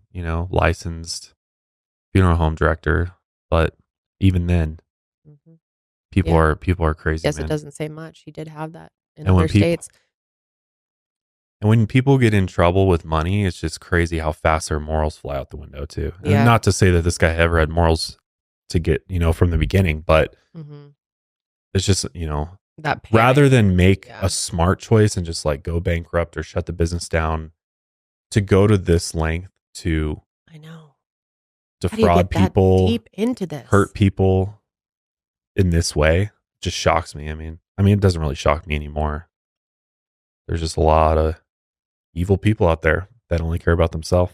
licensed funeral home director, but even then, people are crazy. Yes, man. it doesn't say much. He did have that in And when other states. And when people get in trouble with money, it's just crazy how fast their morals fly out the window too. And Yeah. not to say that this guy ever had morals to get, from the beginning, but it's just, That rather than make a smart choice and just like go bankrupt or shut the business down, to go to this length to I know. defraud people, deep into this? hurt people in this way just shocks me. I mean, it doesn't really shock me anymore. There's just a lot of evil people out there that only care about themselves.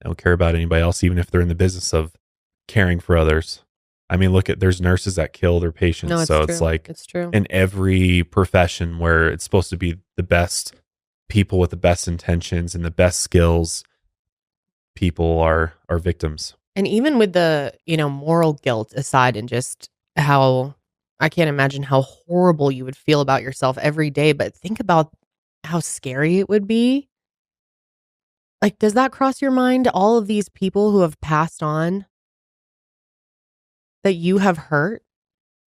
They don't care about anybody else, even if they're in the business of caring for others. I mean, there's nurses that kill their patients. No, it's so true. it's like It's true. in every profession where it's supposed to be the best people with the best intentions and the best skills, people are victims. And even with the, moral guilt aside and just how I can't imagine how horrible you would feel about yourself every day, but think about how scary it would be. Like, does that cross your mind? All of these people who have passed on that you have hurt,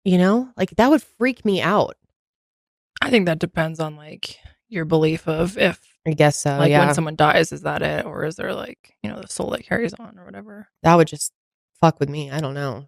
like that would freak me out. I think that depends on like your belief of if I guess so. like yeah. when someone dies, is that it? Or is there like, the soul that carries on or whatever? That would just fuck with me. I don't know.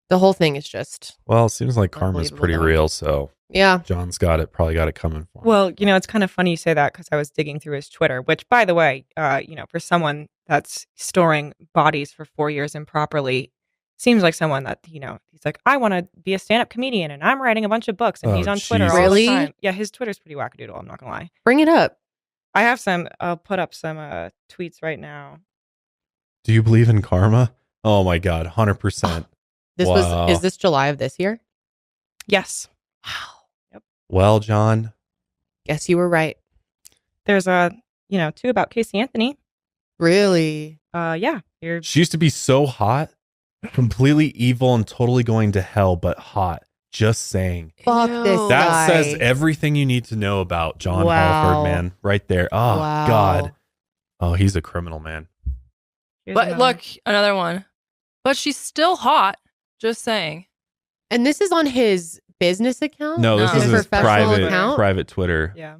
The whole thing is just Well, it seems like karma's Unbelievable, pretty though. real. So Yeah. John's probably got it coming for him. Well, it's kind of funny you say that because I was digging through his Twitter, which, by the way, for someone that's storing bodies for 4 years improperly, seems like someone that, he's like, I want to be a stand-up comedian and I'm writing a bunch of books and he's on Twitter all Really? the time. Yeah, his Twitter's pretty wackadoodle, I'm not going to lie. Bring it up. I have I'll put up some tweets right now. Do you believe in karma? Oh my God, 100%. Is this July of this year? Yes. Well, John, Guess you were right. There's two about Casey Anthony. Really? Yeah. she used to be so hot, completely evil and totally going to hell, but hot. Just saying. Fuck this That guy. says everything you need to know about John Wow. Halford, man. Right there. Oh, Wow. God. Oh, he's a criminal, man. But look, another one. But she's still hot. Just saying. And this is on his business account? No, this is his professional account? private Twitter. Yeah.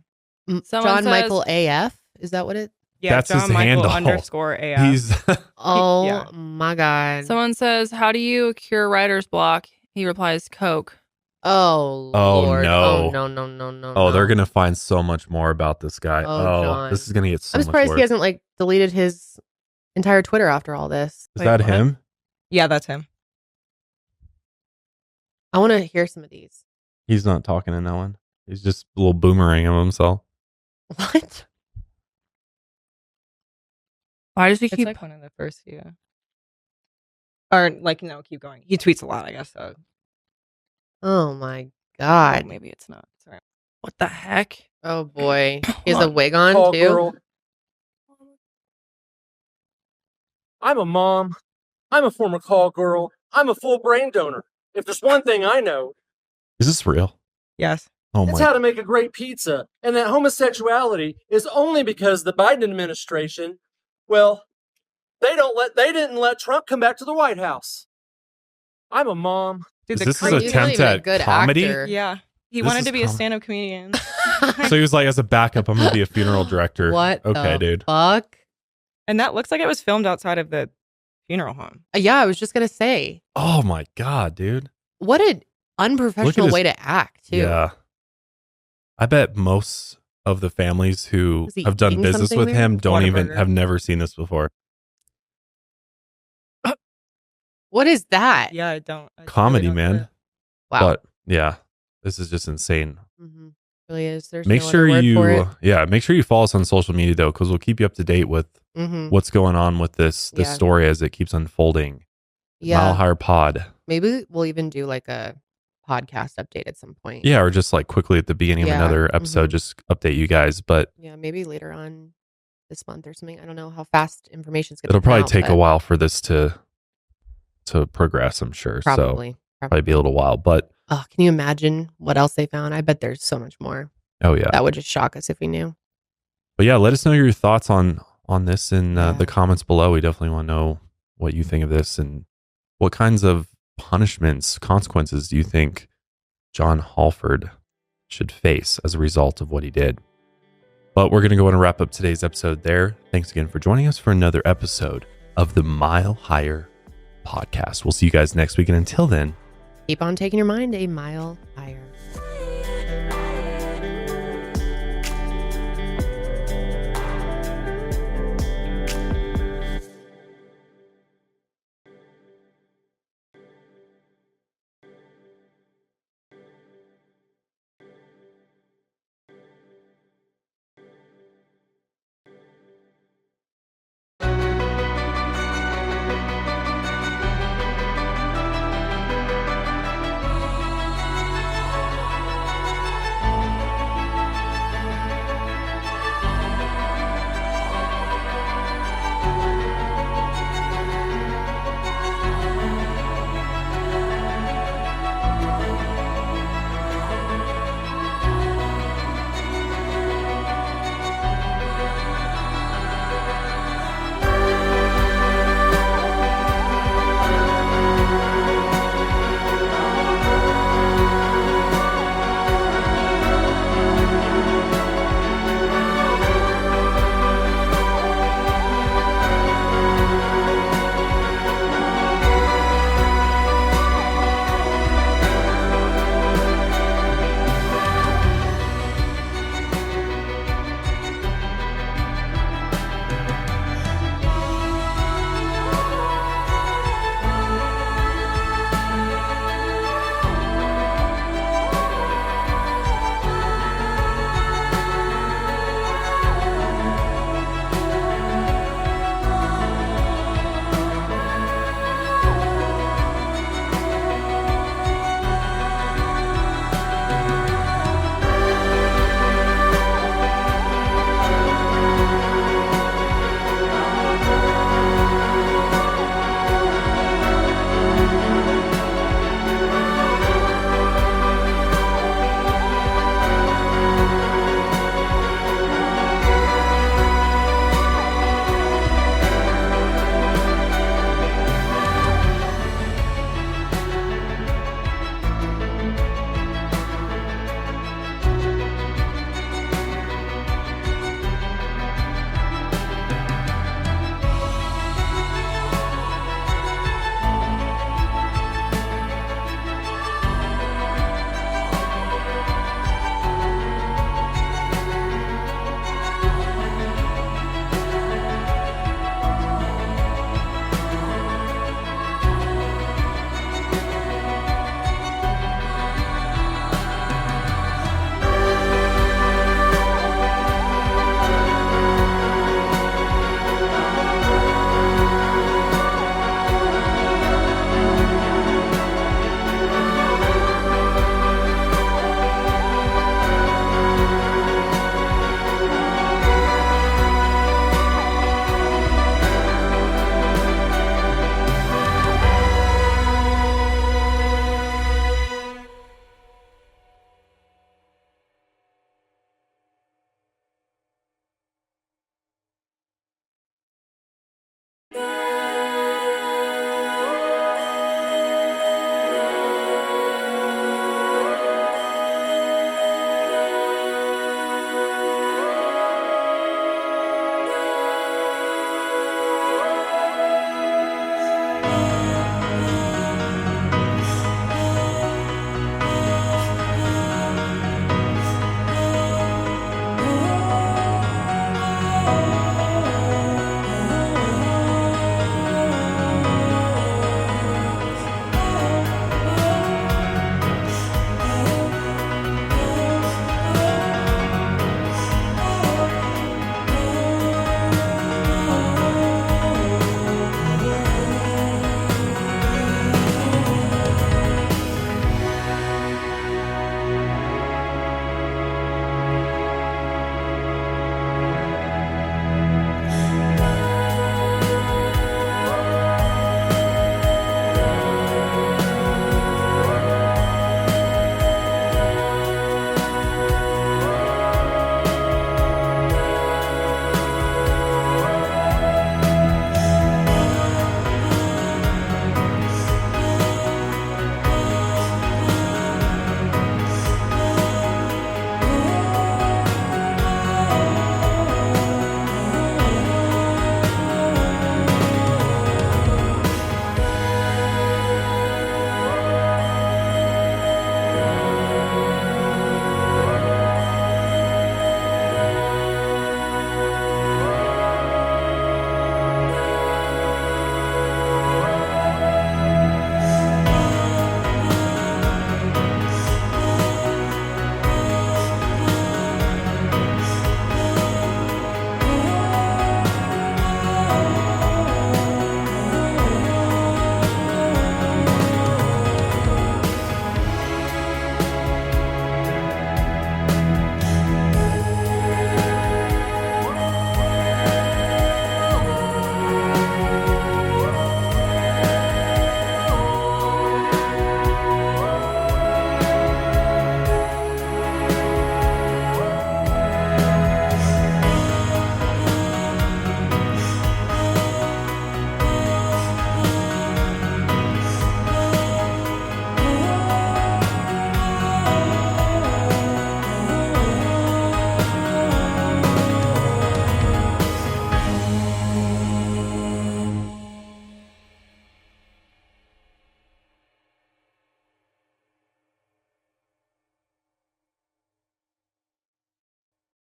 Someone John says- Michael AF? Is that what it? Yeah, That's John his Michael handle. _AF. He's Oh Yeah. my God. Someone says, how do you cure writer's block? He replies, Coke. Oh, Oh, Lord. no. Oh, no. Oh, they're going to find so much more about this guy. Oh, John. This is going to get so I'm much surprised worse. he hasn't like deleted his entire Twitter after all this. Is that him? Yeah, that's him. I want to hear some of these. He's not talking in that one. He's just a little boomerang of himself. What? Why does he It's keep... like one of the first few. Or like, no, keep going. He tweets a lot, I guess. So. Oh my God. Oh, maybe it's not. Sorry. What the heck? Oh boy. He has Come a wig on call too. girl. I'm a mom. I'm a former call girl. I'm a full brain donor. If there's one thing I know, Is this real? Yes. Oh it's my. how to make a great pizza. And that homosexuality is only because the Biden administration, well, they didn't let Trump come back to the White House. I'm a mom. Dude, Is this his attempt at comedy? Yeah. He This wanted is to be a stand-up comedian. So he was like, as a backup, I'm going to be a funeral director. What? Okay, the dude. Fuck. And that looks like it was filmed outside of the funeral home. Yeah, I was just gonna say, Oh my God, dude. what an unprofessional his- way to act too. Yeah. I bet most of the families who Was he have done eating business something with there? him don't even Whataburger. have never seen this before. What is that? Yeah, I don't. Comedy, man. Wow. But yeah, this is just insane. Really is. There's Make no sure other word for it. make sure you follow us on social media though, because we'll keep you up to date with what's going on with this Yeah. story as it keeps unfolding. Yeah. Mile Higher Pod. Maybe we'll even do like a podcast update at some point. Yeah, or just like quickly at the beginning of Yeah. another episode, just update you guys. But Yeah, maybe later on this month or something. I don't know how fast information's going to it'll probably out, take a but while for this to progress, I'm sure. Probably. So probably be a little while. But Oh, can you imagine what else they found? I bet there's so much more. oh yeah. That would just shock us if we knew. But yeah, let us know your thoughts on this in the comments below. We definitely want to know what you think of this and what kinds of punishments, consequences do you think John Halford should face as a result of what he did. But we're going to go ahead and wrap up today's episode there. Thanks again for joining us for another episode of the Mile Higher podcast. We'll see you guys next week. And until then, Keep on taking your mind a mile higher.